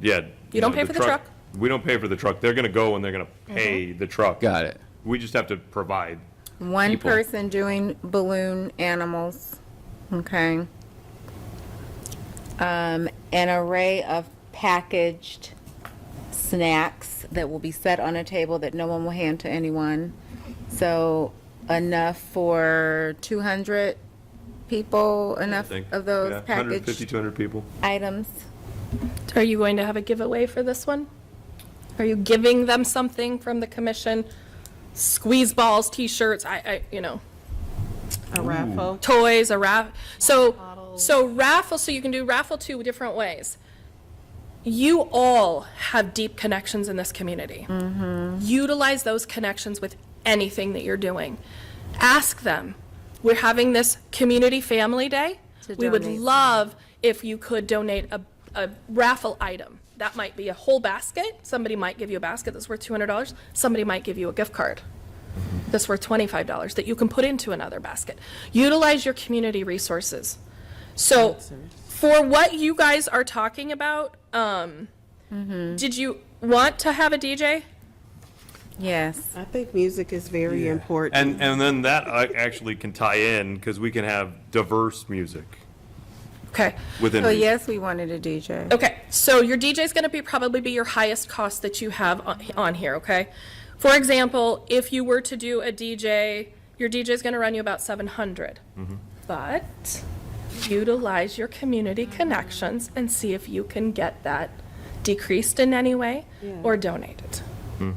Yeah. You don't know, pay for the truck? We don't pay for the truck. They're gonna go and they're gonna pay the truck. Got it. We just have to provide. One People. person doing balloon animals, okay? An array of packaged snacks that will be set on a table that no one will hand to anyone. So enough for 200 people, enough think. of those Yeah, 150, packaged 200 people. items. Are you going to have a giveaway for this one? Are you giving them something from the commission? Squeeze balls, T-shirts, A raffle. toys, a raffle. So raffle, so you can do raffle two different ways. You all have deep connections in this community. Utilize those connections with anything that you're doing. Ask them. We're having this community family day. To We would donate love if you could donate a raffle item. That might be a whole basket. Somebody might give you a basket that's worth $200. Somebody might give you a gift card that's worth $25 that you can put into another basket. Utilize your community resources. So for what you guys are talking about, did you want to have a DJ? Yes. I think music is very important. And then that actually can tie in, because we can have diverse music Okay. within. So yes, we wanted a DJ. Okay, so your DJ is going to probably be your highest cost that you have on here, okay? For example, if you were to do a DJ, your DJ is going to run you about $700. But utilize your community connections and see if you can get that decreased in any way or donated.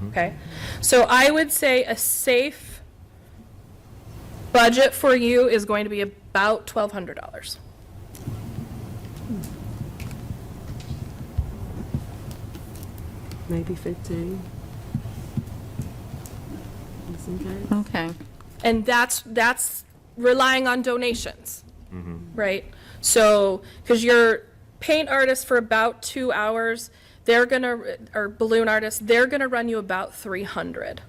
Okay? So I would say a safe budget for you is going to be about $1,200. Maybe 15. Okay. And that's relying on donations, right? So, because your paint artist for about 2 hours, or balloon artist, they're gonna run you about 300.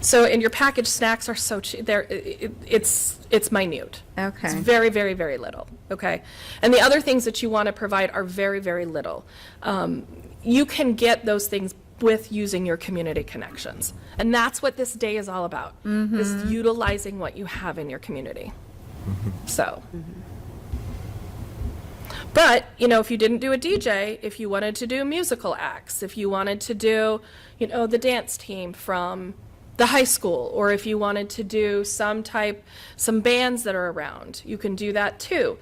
So, and your packaged snacks are so cheap, it's minute. Okay. It's very, very, very little, okay? And the other things that you want to provide are very, very little. You can get those things with using your community connections. And that's what this day is all about, is utilizing what you have in your community. So. But, if you didn't do a DJ, if you wanted to do musical acts, if you wanted to do, the dance team from the high school, or if you wanted to do some bands that are around, you can do that too.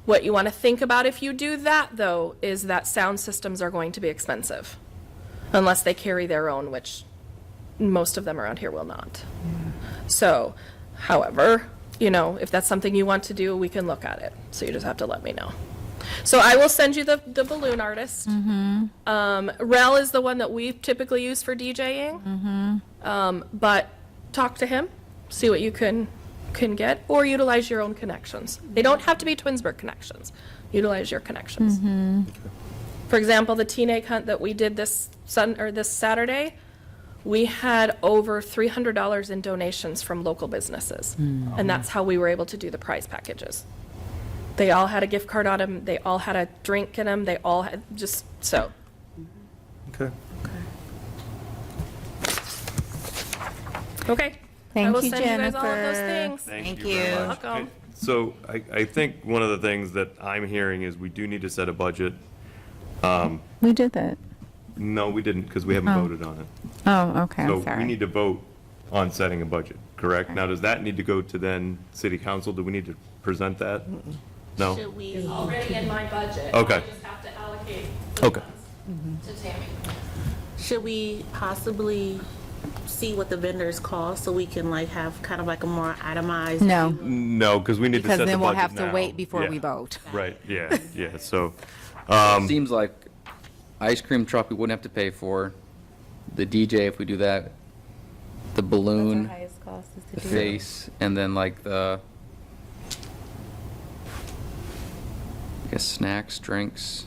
What you want to think about if you do that, though, is that sound systems are going to be expensive, unless they carry their own, which most of them around here will not. So, however, if that's something you want to do, we can look at it. So you just have to let me know. So I will send you the balloon artist. Rel is the one that we typically use for DJing. But talk to him, see what you can get, or utilize your own connections. They don't have to be Twinsburg connections. Utilize your connections. For example, the teen egg hunt that we did this Saturday, we had over $300 in donations from local businesses. And that's how we were able to do the prize packages. They all had a gift card on them. They all had a drink in them. They all had so. Okay. Okay. Thank I will you, send you guys all of those Jennifer. things. Thank very you. much. Welcome. Okay, so I think one of the things that I'm hearing is we do need to set a budget. We did that. No, we didn't, because we haven't voted on it. Oh, okay, So I'm we sorry. need to vote on setting a budget, correct? Now, does that need to go to then city council? Do we need to present that? No? Should we, Already in my budget. Okay. I just have to allocate Okay. to Tammy. should we possibly see what the vendors cost so we can have kind of a more itemized? No, No, because we need to because set the then we'll budget have to now. wait before Yeah. we vote. Right, yeah, so, Seems like ice cream truck we wouldn't have to pay for. The DJ, if we do that, the balloon, highest cost is the face, and then the, I guess snacks, drinks.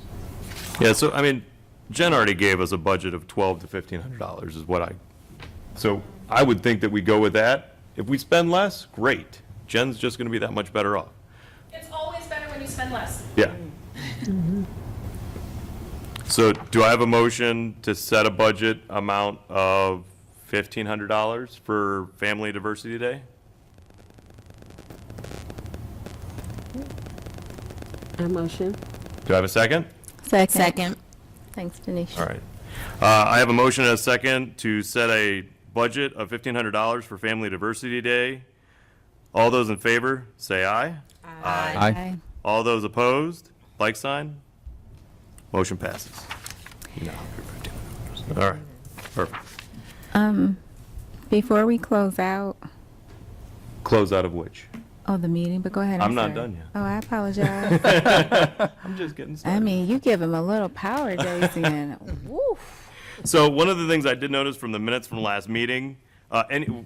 yeah, so, I mean, Jen already gave us a budget of $1,200 to $1,500 is what so I would think that we go with that. If we spend less, great. Jen's just going to be that much better off. It's always better when you spend less. Yeah. So do I have a motion to set a budget amount of $1,500 for Family Diversity Day? A motion. Do I have a second? Second. Thanks, Denise. All right. I have a motion and a second to set a budget of $1,500 for Family Diversity Day. All those in favor, say aye. Aye. All those opposed, like sign. Motion passes. No. All right, perfect. Before we close out, Close out of which? the meeting, but go ahead. I'm not sorry. done yet. Oh, I apologize. I'm just getting started. I mean, you give him a little power, Daisy, and woo. So one of the things I did notice from the minutes from last meeting,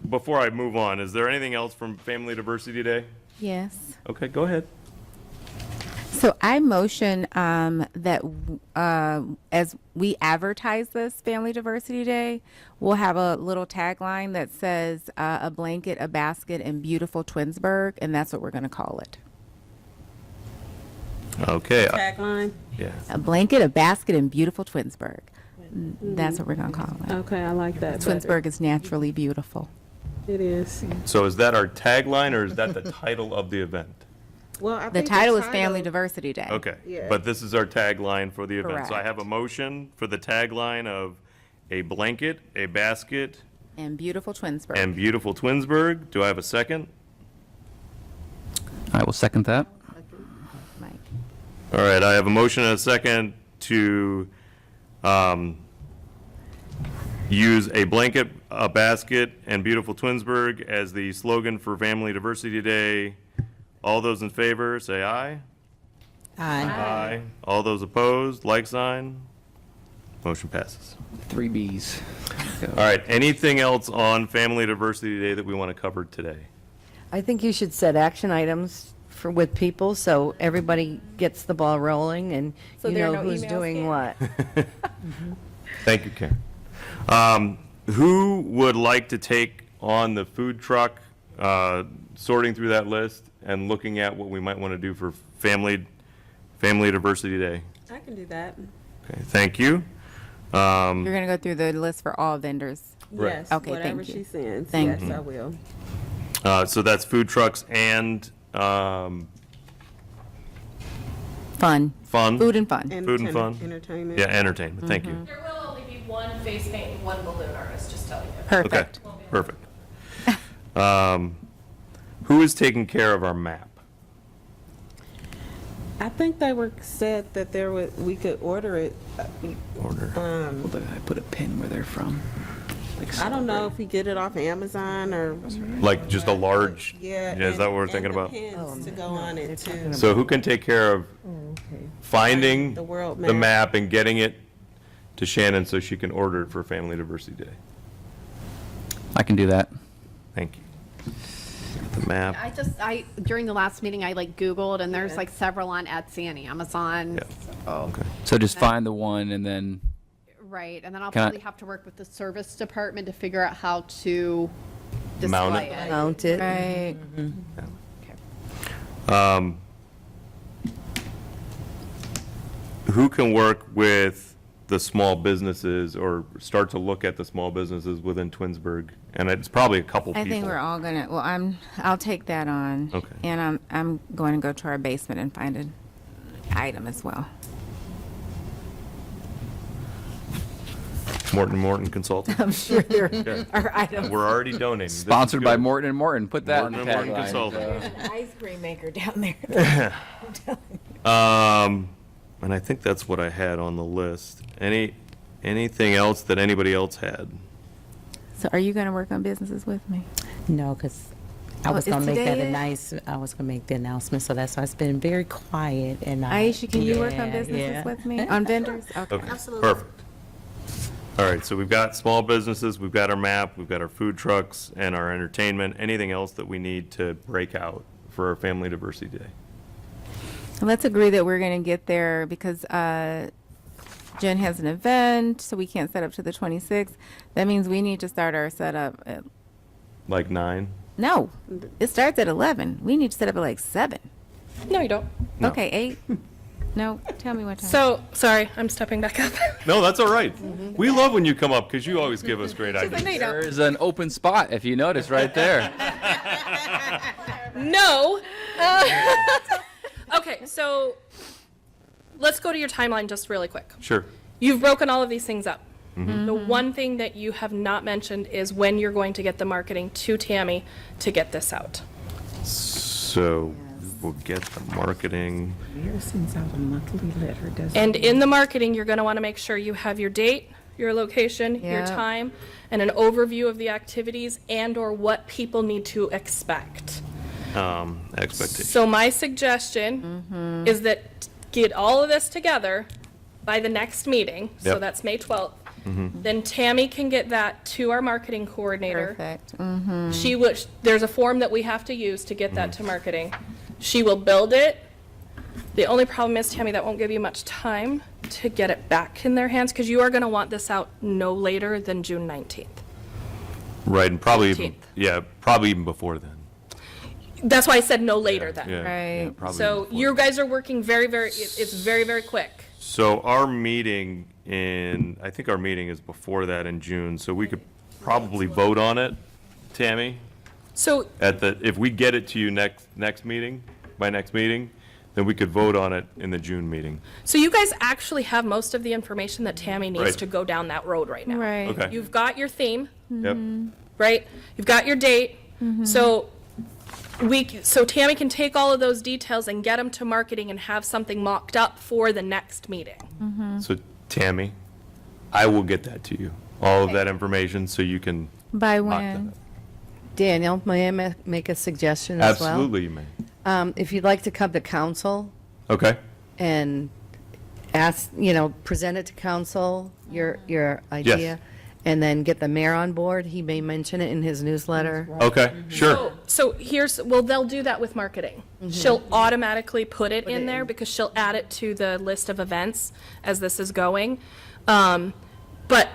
before I move on, is there anything else from Family Diversity Day? Yes. Okay, go ahead. So I motion that as we advertise this Family Diversity Day, we'll have a little tagline that says a blanket, a basket, and beautiful Twinsburg, and that's what we're going to call it. Okay. Tagline. Yeah. A blanket, a basket, and beautiful Twinsburg. That's what we're going to call it. Okay, I like that. better. Twinsburg is naturally beautiful. It is. So is that our tagline, or is that the title of the event? Well, I The think title is Family Diversity Day. Okay. Yeah. But this is our tagline for the event. So I have a Correct. motion for the tagline of a blanket, a basket, And beautiful Twinsburg. and beautiful Twinsburg. Do I have a second? I will second that. Mike. All right, I have a motion and a second to use a blanket, a basket, and beautiful Twinsburg as the slogan for Family Diversity Day. All those in favor, say aye. Aye. All those opposed, like sign. Motion passes. 3 Bs. All right, anything else on Family Diversity Day that we want to cover today? I think you should set action items with people, so everybody gets the ball rolling and So you there are know no who's emails, doing Karen? what. Thank you, Karen. Who would like to take on the food truck, sorting through that list and looking at what we might want to do for Family Diversity Day? I can do that. Okay, thank you. You're going to go through the list for all vendors. Right. Yes. Okay, Whatever thank you. she sends. Thank Yes, I will. So that's food trucks and Fun. fun. Food and fun. Food and fun. Entertainment. Yeah, entertainment. Thank you. There will only be one face paint and one balloon artist, just telling you. Okay, Perfect. perfect. Who is taking care of our map? I think they said that we could order it. Order. I put a pin where they're from. Like I don't know if we get it off Amazon or. Like just a large? Yeah. Is that what we're thinking about? And the pins to go on it too. So who can take care of finding The world the map. map and getting it to Shannon so she can order it for Family Diversity Day? I can do that. Thank you. The map. During the last meeting, I Googled, and there's several on Etsy and Amazon. Yeah. Okay. So just find the one and then, Right, and then I'll Can I- probably have to work with the service department to figure out how to Mount display it. it. Mount it. Right. Who can work with the small businesses or start to look at the small businesses within Twinsburg? And it's probably a couple I people. think we're all gonna. Well, I'll take that on. Okay. And I'm going to go to our basement and find an item as well. Morton Consulting. I'm sure there are items. We're already donating. This is sponsored by good. Morton and Morton. Put that Morton in and the Morton tagline. Consulting. An ice cream maker down there. And I think that's what I had on the list. Anything else that anybody else had? So, are you going to work on businesses with me? No, because I Oh, was is going to make today that it? I was going to make the announcement, so that's why it's been very quiet. And Aisha, can you work on Yeah, businesses yeah. with me? On vendors? Okay. Okay, Absolutely. perfect. All right, so we've got small businesses, we've got our map, we've got our food trucks and our entertainment. Anything else that we need to break out for our Family Diversity Day? Let's agree that we're going to get there because Jen has an event, so we can't set up to the 26th. That means we need to start our setup at, Like 9? no, it starts at 11. We need to set up at like 7. No, you don't. No. Okay, 8. No, tell me what time. So, sorry, I'm stepping back up. No, that's all right. We love when you come up because you always give us great ideas. no, you don't. There's an open spot, if you notice, right there. No. Okay, so let's go to your timeline just really quick. Sure. You've broken all of these things up. The one thing that you have not mentioned is when you're going to get the marketing to Tammy to get this out. So we'll get the marketing. Mayor sends out a monthly letter, doesn't And in the marketing, you're going to want to make sure you have your date, your location, your Yeah. time, and an overview of the activities and/or what people need to expect. Expectation. So my suggestion is that get all of this together by the next meeting, so Yep. that's May 12th. Then Tammy can get that to our marketing coordinator. Perfect. She would, there's a form that we have to use to get that to marketing. She will build it. The only problem is, Tammy, that won't give you much time to get it back in their hands, because you are going to want this out no later than June 19th. Right, and probably even, 15th. yeah, probably even before then. That's why I said no later then. Yeah, yeah, Right. probably So before. you guys are working very, it's very, very quick. So our meeting I think our meeting is before that in June, so we could probably vote on it, Tammy, So if we get it to you next meeting, by next meeting, then we could vote on it in the June meeting. So you guys actually have most of the information that Tammy needs Right. to go down that road right now. Right. Okay. You've got your theme, Yep. right? You've got your date. So so Tammy can take all of those details and get them to marketing and have something mocked up for the next meeting. So Tammy, I will get that to you, all of that information, so you can By mock that when? up. Daniel, may I make a suggestion as well? Absolutely, you may. If you'd like to come to council Okay. and ask, present it to council, your idea, and then get the mayor on board, he may mention it in his newsletter. Okay, sure. So they'll do that with marketing. She'll automatically put it in there because she'll add it to the list of events as this is going. But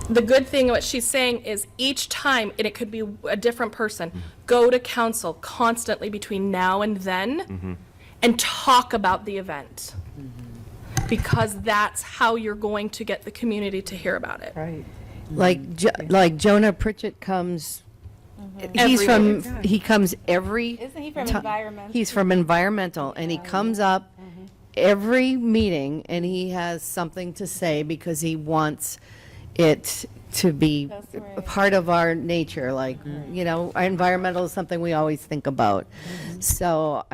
the good thing, what she's saying is each time, and it could be a different person, go to council constantly between now and then and talk about the event. Because that's how you're going to get the community to hear about it. Right. Like Jonah Pritchett comes, he comes every. Isn't he from ti- environmental? He's from environmental, and he comes up every meeting, and he has something to say because he wants it to be That's a right. part of our nature, like, our environmental is something we always think about. So,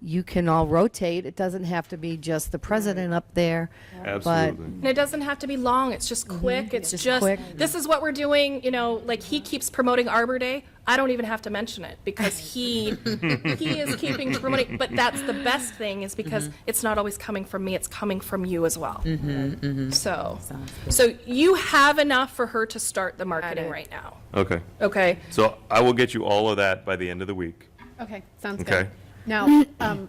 you can all rotate. It doesn't have to be just the president up there. Absolutely. And it doesn't have to be long, it's just quick, it's Just just, quick. this is what we're doing, like he keeps promoting Arbor Day. I don't even have to mention it because he is keeping promoting, but that's the best thing is because it's not always coming from me, it's coming from you as well. So you have enough for her to start the marketing right now, Okay. okay? So I will get you all of that by the end of the week. Okay, sounds Okay. good. Now,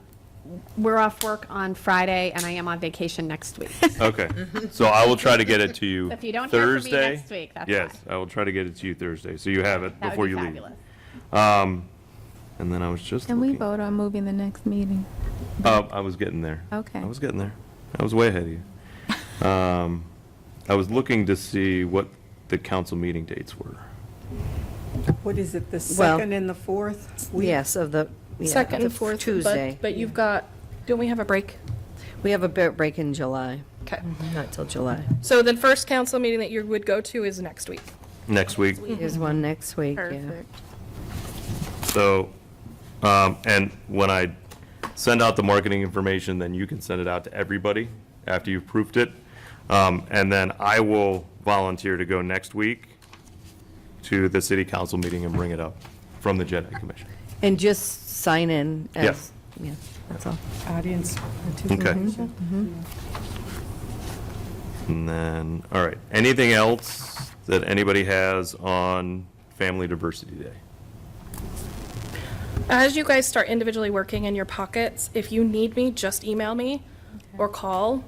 we're off work on Friday, and I am on vacation next week. Okay. So I will try to get it to you If you don't hear from me Thursday. next week, that's Yes, fine. I will try to get it to you Thursday, so you have it That before would you be leave. fabulous. And then I was just Can we looking. vote on moving the next meeting? I was getting there. Okay. I was getting there. I was way ahead of you. I was looking to see what the council meeting dates were. What is it, the Well, second and the fourth? Yes, of the. Second the and fourth, Tuesday. but you've got, don't we have a break? We have a break in July, Okay. not till July. So the first council meeting that you would go to is next week. Next week. There's one next week, yeah. Perfect. So, and when I send out the marketing information, then you can send it out to everybody after you've proofed it. And then I will volunteer to go next week to the city council meeting and bring it up from the Jedi Commission. And just sign in as, yeah, that's all. Audience participation. And then, all right, anything else that anybody has on Family Diversity Day? As you guys start individually working in your pockets, if you need me, just email me or call.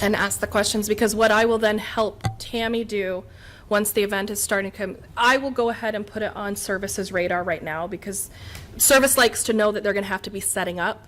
and ask the questions, because what I will then help Tammy do once the event is starting to come, I will go ahead and put it on services radar right now, because service likes to know that they're going to have to be setting up.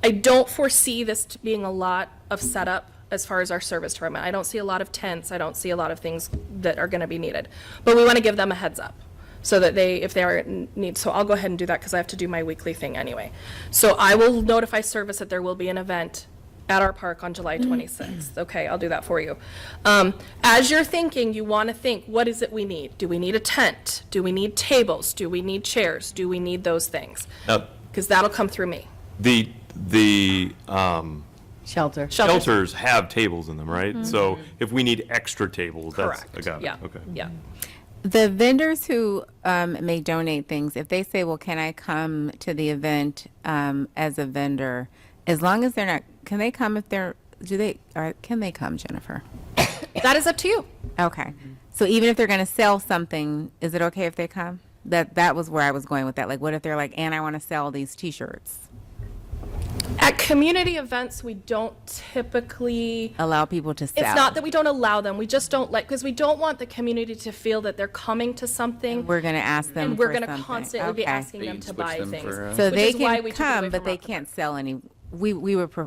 I don't foresee this being a lot of setup as far as our service department. I don't see a lot of tents. I don't see a lot of things that are going to be needed. But we want to give them a heads up so that if they are in need. So I'll go ahead and do that because I have to do my weekly thing anyway. So I will notify service that there will be an event at our park on July 26th. Okay, I'll do that for you. As you're thinking, you want to think, what is it we need? Do we need a tent? Do we need tables? Do we need chairs? Do we need those things? Because that'll come through me. The Shelters have tables in them, right? So if we need extra tables, that's, Correct. I got it. Yeah. Okay. Yeah. The vendors who may donate things, if they say, well, can I come to the event as a vendor, as long as they're not, can they come if they're, can they come, Jennifer? That is up to you. Okay. So even if they're going to sell something, is it okay if they come? That was where I was going with that. Like, what if they're like, and I want to sell these T-shirts? At community events, we don't typically Allow people to sell. It's not that we don't allow them. We just don't because we don't want the community to feel that they're coming to something. We're going to ask them and we're for going to something. constantly be Okay. asking them to Switch buy them things. for, So which they is why can we took it away come, from but they Rock can't sell any. We were. They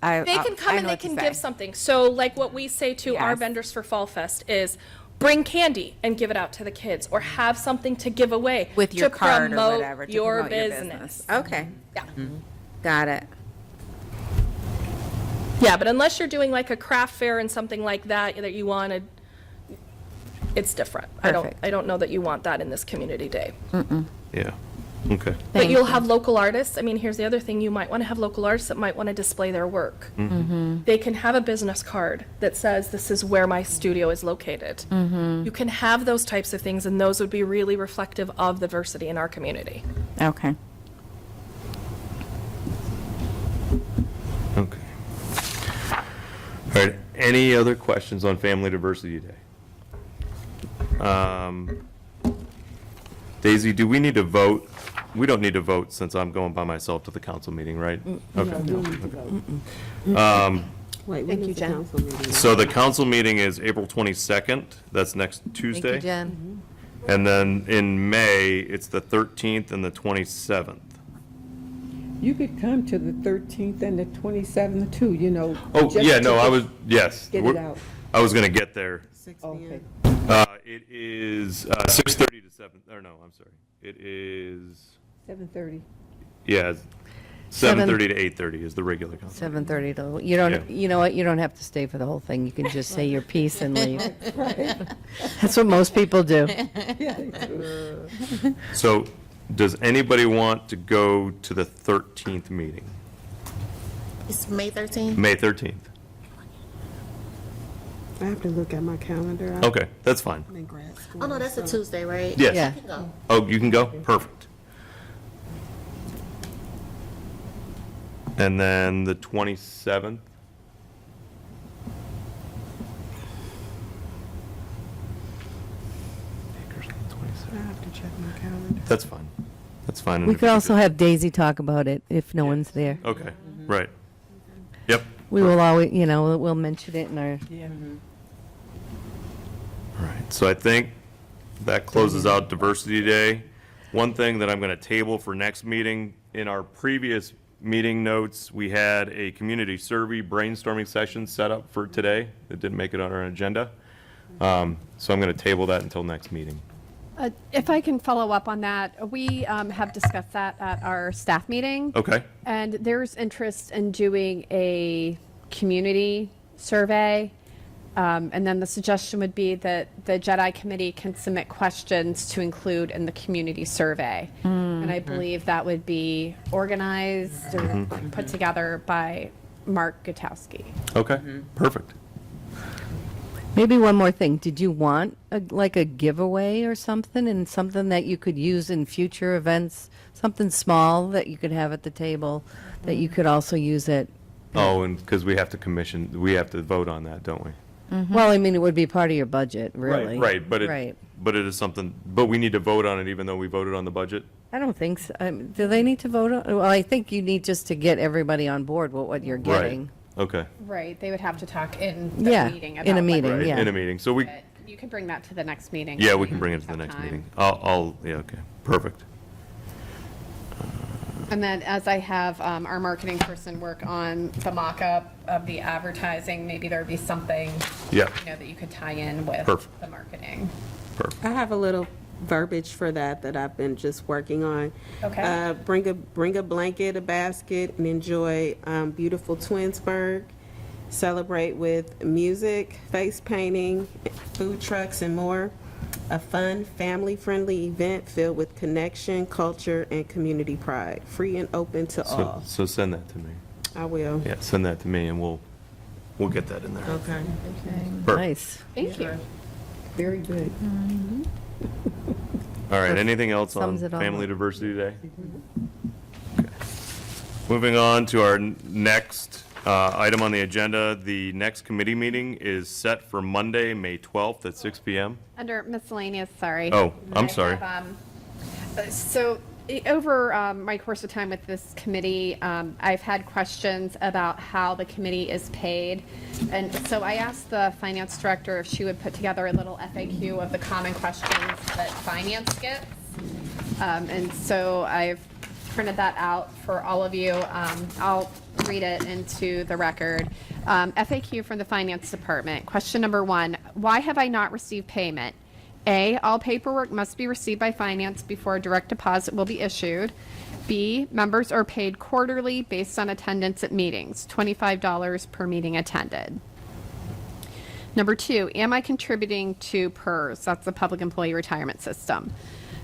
can come and they can give something. So like what we say to our Yes. vendors for Fall Fest is bring candy and give it out to the kids, or have something to give away with your to card or promote whatever to your promote your business. Okay, Yeah. got it. Yeah, but unless you're doing like a craft fair and something like that you wanted, it's different. Perfect. I don't know that you want that in this community day. Yeah. Okay. But Thank you'll you. have local artists. I mean, here's the other thing. You might want to have local artists that might want to display their work. They can have a business card that says, this is where my studio is located. You can have those types of things, and those would be really reflective of diversity in our community. Okay. Okay. All right, any other questions on Family Diversity Day? Daisy, do we need to vote? We don't need to vote since I'm going by myself to the council meeting, right? Okay. Wait, when Thank is you, the Jen. council meeting? So the council meeting is April 22nd, that's next Thank Tuesday. you, Jen. And then in May, it's the 13th and the 27th. You could come to the 13th and the 27th too, you know. Oh, just yeah, to no, I was, yes. Get it out. I was gonna get there. Okay. It is 6:30 to 7, or no, I'm sorry. It is, 7:30. yeah, 7:30 to 8:30 is the regular council. 7:30 to, Yeah. you know what, you don't have to stay for the whole thing. You can just say your piece and leave. That's what most people do. So, does anybody want to go to the 13th meeting? It's May 13th? May 13th? I have to look at my calendar. Okay, that's fine. I'm in grad school. Oh, no, that's a Tuesday, right? Yes. Yeah. I can go. Oh, you can go? Perfect. And then the 27th? I have to check my calendar. That's fine. That's fine. And We if could you also have Daisy talk about it if no one's there. Okay, right. Yep. We will always, we'll mention it in our, All right, so I think that closes out Diversity Day. One thing that I'm going to table for next meeting, in our previous meeting notes, we had a community survey brainstorming session set up for today. It didn't make it on our agenda. So I'm going to table that until next meeting. If I can follow up on that, we have discussed that at our staff meeting. Okay, And there's interest in doing a community survey. And then the suggestion would be that the JEDI committee can submit questions to include in the community survey. And I believe that would be organized or put together by Mark Gutowski. okay, perfect. maybe one more thing. Did you want like a giveaway or something, and something that you could use in future events? Something small that you could have at the table that you could also use at. Oh, and because we have to vote on that, don't we? Well, I mean, it would be part of your budget, really. Right, but Right. it is something, but we need to vote on it even though we voted on the budget? I don't think so. Do they need to vote on? Well, I think you need just to get everybody on board with what you're getting. Okay. Right, they would have to talk in Yeah, the meeting in about a meeting, whether- Right, yeah. in a meeting. So we, but You can bring that to the next meeting. yeah, if we can bring it to the have next time. meeting. Yeah, okay, perfect. And then as I have our marketing person work on the mock-up of the advertising, maybe there'd be something, Yeah, that you could tie in with Perfect. the marketing. perfect. I have a little verbiage for that I've been just working on. Okay. Bring a blanket, a basket, and enjoy beautiful Twinsburg. Celebrate with music, face painting, food trucks, and more. A fun, family-friendly event filled with connection, culture, and community pride. Free and open to So, all. so send that to me. I will. Yeah, send that to me and we'll get that in there. Okay. Perfect. Nice. Thank you. Very good. All right, anything else on Sums it all Family up. Diversity Day? Okay. Moving on to our next item on the agenda, the next committee meeting is set for Monday, May 12th at 6 PM. Under miscellaneous, sorry. Oh, I'm I sorry. have, so over my course of time with this committee, I've had questions about how the committee is paid. And so I asked the finance director if she would put together a little FAQ of the common questions that finance gets. And so I've printed that out for all of you. I'll read it into the record. FAQ from the finance department. Question number 1, why have I not received payment? A, all paperwork must be received by finance before a direct deposit will be issued. B, members are paid quarterly based on attendance at meetings, $25 per meeting attended. Number 2, am I contributing to PERS? That's the Public Employee Retirement System.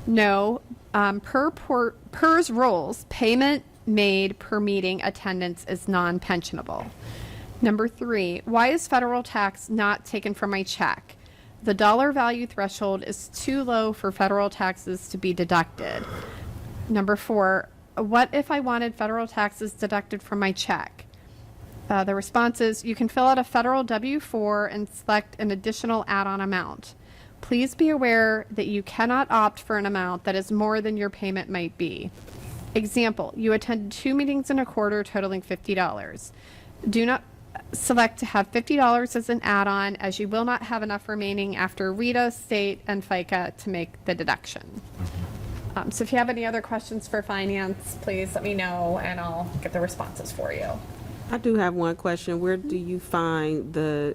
No, PERS rules, payment made per meeting attendance is non-pensionable. Number 3, why is federal tax not taken from my check? The dollar value threshold is too low for federal taxes to be deducted. Number 4, what if I wanted federal taxes deducted from my check? The response is, you can fill out a federal W-4 and select an additional add-on amount. Please be aware that you cannot opt for an amount that is more than your payment might be. Example, you attended 2 meetings in a quarter totaling $50. Do not select to have $50 as an add-on, as you will not have enough remaining after RETA, state, and FICA to make the deduction. So if you have any other questions for finance, please let me know and I'll get the responses for you. I do have one question. Where do you find the,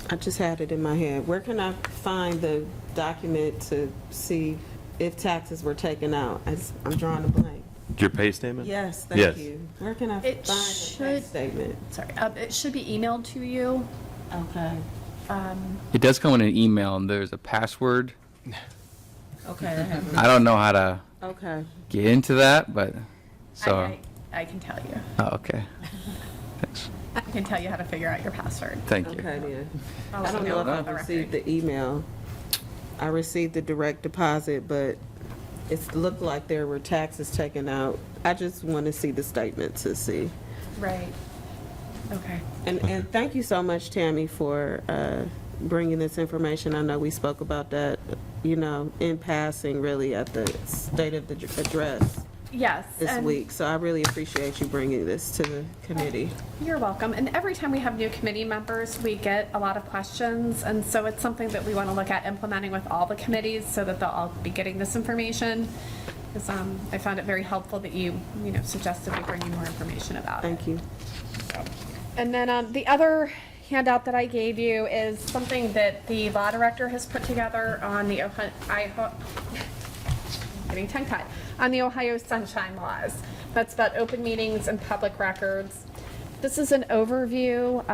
I just had it in my head. Where can I find the document to see if taxes were taken out? I'm drawing a blank. Your pay statement? Yes, Yes. thank you. Where can I It find the should- tax statement? Sorry, it should be emailed to you. Okay, It does come in an email, and there's a password. okay, I have it. I don't know how to Okay. get into that, but, so, I can tell you. oh, okay. Thanks. I can tell you how to figure out your password. Thank you. Okay, then. I'll I let don't you know if on I the received record. the email. I received the direct deposit, but it looked like there were taxes taken out. I just want to see the statement to see. Right. Okay. And thank you so much, Tammy, for bringing this information. I know we spoke about that, in passing, really, at the State of the Address Yes. this and week. So I really appreciate you bringing this to the committee. You're welcome. And every time we have new committee members, we get a lot of questions. And so it's something that we want to look at implementing with all the committees so that they'll all be getting this information. Because I found it very helpful that you suggested we bring you more information about it. Thank you. And then the other handout that I gave you is something that the law director has put together on the getting tongue-tied, on the Ohio Sunshine Laws. That's about open meetings and public records. This is an overview.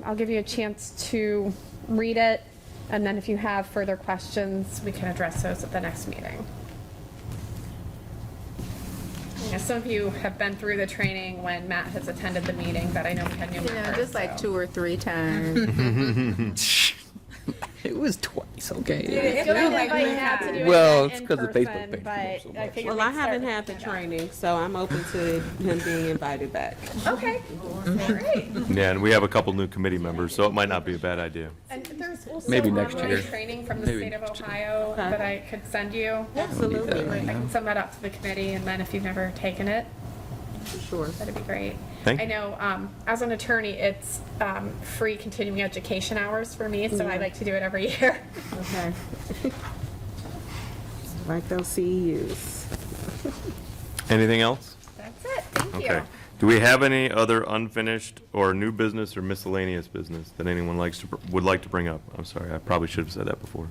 I'll give you a chance to read it, and then if you have further questions, we can address those at the next meeting. Some of you have been through the training when Matt has attended the meeting, but I know we had new members. Just like so. 2 or 3 times. It was twice, okay? It feels like we had to do it Well, in it's 'cause the Facebook person, page but came up so I figured Well, I we'd start haven't with had the handout. training, so I'm open to him being invited back. Okay, great. Yeah, and we have a couple new committee members, so it might not be a bad idea. And there's also Maybe next online year. training from the Maybe state of next year. Ohio that I could send you. Absolutely. I can send that out to the committee, and then if you've never taken it, for sure. That'd be great. Thank I you. know, as an attorney, it's free continuing education hours for me, so I like to do it every year. Okay. Like those CEUs. Anything else? That's it. Thank Okay. you. Do we have any other unfinished or new business or miscellaneous business that anyone would like to bring up? I'm sorry, I probably should have said that before.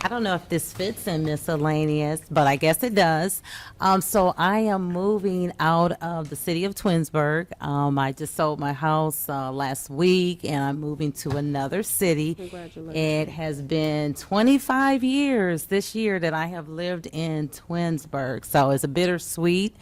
I don't know if this fits in miscellaneous, but I guess it does. So I am moving out of the city of Twinsburg. I just sold my house last week, and I'm moving to another city. Congratulations. It has been 25 years this year that I have lived in Twinsburg, so it's a bittersweet.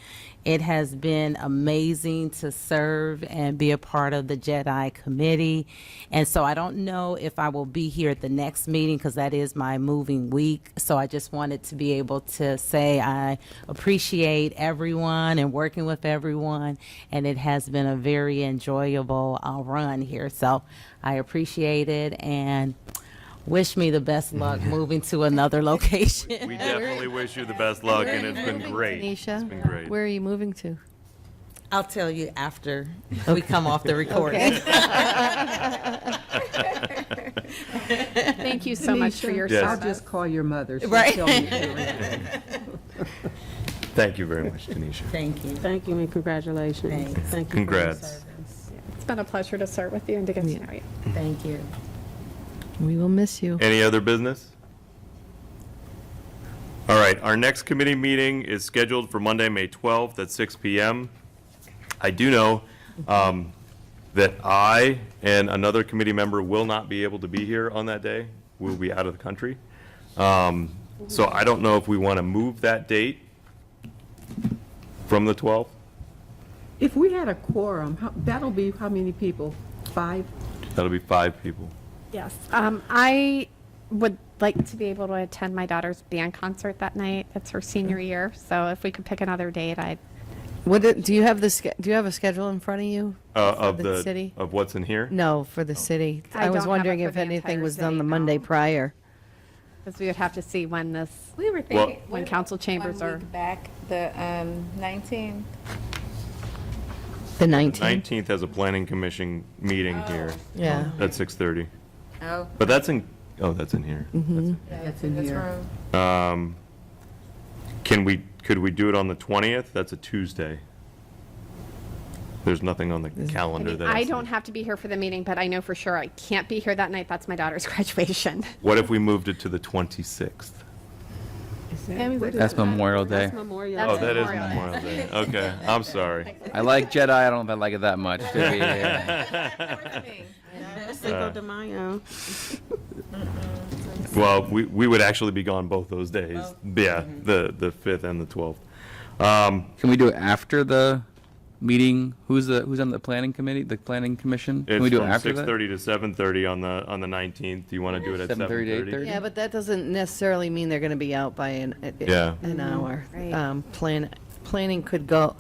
It has been amazing to serve and be a part of the JEDI committee. And so I don't know if I will be here at the next meeting because that is my moving week. So I just wanted to be able to say I appreciate everyone and working with everyone. And it has been a very enjoyable run here. So I appreciate it and wish me the best luck moving to another location. We definitely wish you the best luck, and it's been great. Tanisha, It's been great. where are you moving to? I'll tell you after we come off the recording. Thank you so much for your Yes. I'll service. just call your mother. She'll Right. tell me everything. Thank you very much, Tanisha. Thank you. Thank you and congratulations. Thanks. Thank you for your Congrats. service. It's been a pleasure to serve with you and to get to know you. Thank you. We will miss you. Any other business? All right, our next committee meeting is scheduled for Monday, May 12th at 6 PM. I do know that I and another committee member will not be able to be here on that day. We'll be out of the country. So I don't know if we want to move that date from the 12th. If we had a quorum, that'll be how many people? 5? That'll be 5 people. Yes. I would like to be able to attend my daughter's band concert that night. It's her senior year, so if we could pick another date, I'd. Do you have do you have a schedule in front of you? Of for the city? of what's in here? No, for the city. I I was don't have it wondering for if the anything entire was done city, the Monday no. prior. Because we would have to see when this, We were Well- thinking. when council chambers are. Back, the 19th. The 19th. 19th has a planning commission meeting here Yeah. at 6:30. Oh. But that's in, oh, that's in here. That's in here. Could we do it on the 20th? That's a Tuesday. There's nothing on the calendar that. I don't have to be here for the meeting, but I know for sure I can't be here that night. That's my daughter's graduation. What if we moved it to the 26th? That's Memorial Day. That's Memorial That's Oh, Day. that is Memorial Day. Memorial Day. Okay, I'm sorry. I like Jedi. I don't know if I like it that much. To be Cinco de Mayo. Well, we would actually be gone both those days. Yeah, the 5th and the 12th. Can we do it after the meeting? Who's on the planning committee? The planning commission? Can we It's do it from after that? 6:30 to 7:30 on the 19th. Do you want to do it at 7:30 to 7:30? 8:30? Yeah, but that doesn't necessarily mean they're going to be out by Yeah. an hour. Right. Planning could go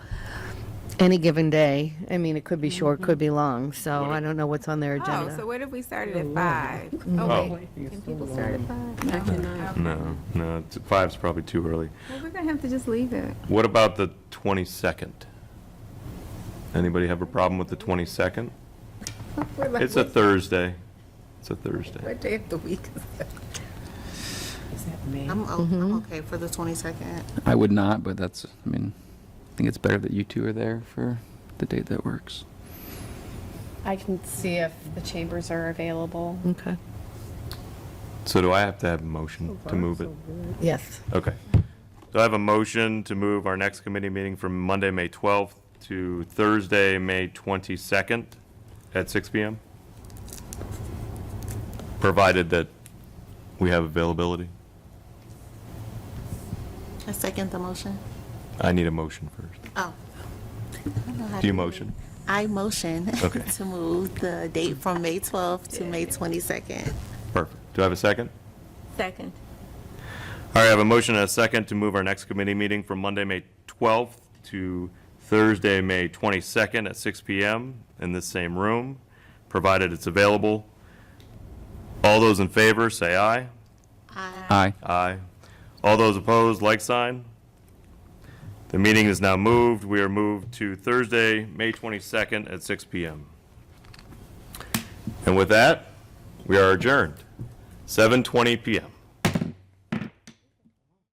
any given day. I mean, it could be short, could be long, so I don't know what's on their Oh, agenda. so what if we started at 5? Oh, Wait, can people start at 5? no, 5's probably too early. Well, we're gonna have to just leave it. What about the 22nd? Anybody have a problem with the 22nd? We're like, It's a Thursday. It's a Thursday. what day of the week is that? I'm okay for the 22nd. I would not, but I think it's better that you two are there for the date that works. I can see if the chambers are available. Okay. So do I have to have a motion to move it? Yes. Okay. Do I have a motion to move our next committee meeting from Monday, May 12th to Thursday, May 22nd at 6 PM? Provided that we have availability. I second the motion. I need a motion first. Oh. I don't know how Do you to- motion? I motion Okay. to move the date from May 12th to May 22nd. Perfect. Do I have a second? Second. All right, I have a motion and a second to move our next committee meeting from Monday, May 12th to Thursday, May 22nd at 6 PM in this same room, provided it's available. All those in favor, say aye. Aye. Aye. All those opposed, like sign. The meeting is now moved. We are moved to Thursday, May 22nd at 6 p.m. And with that, we are adjourned, 7:20 p.m.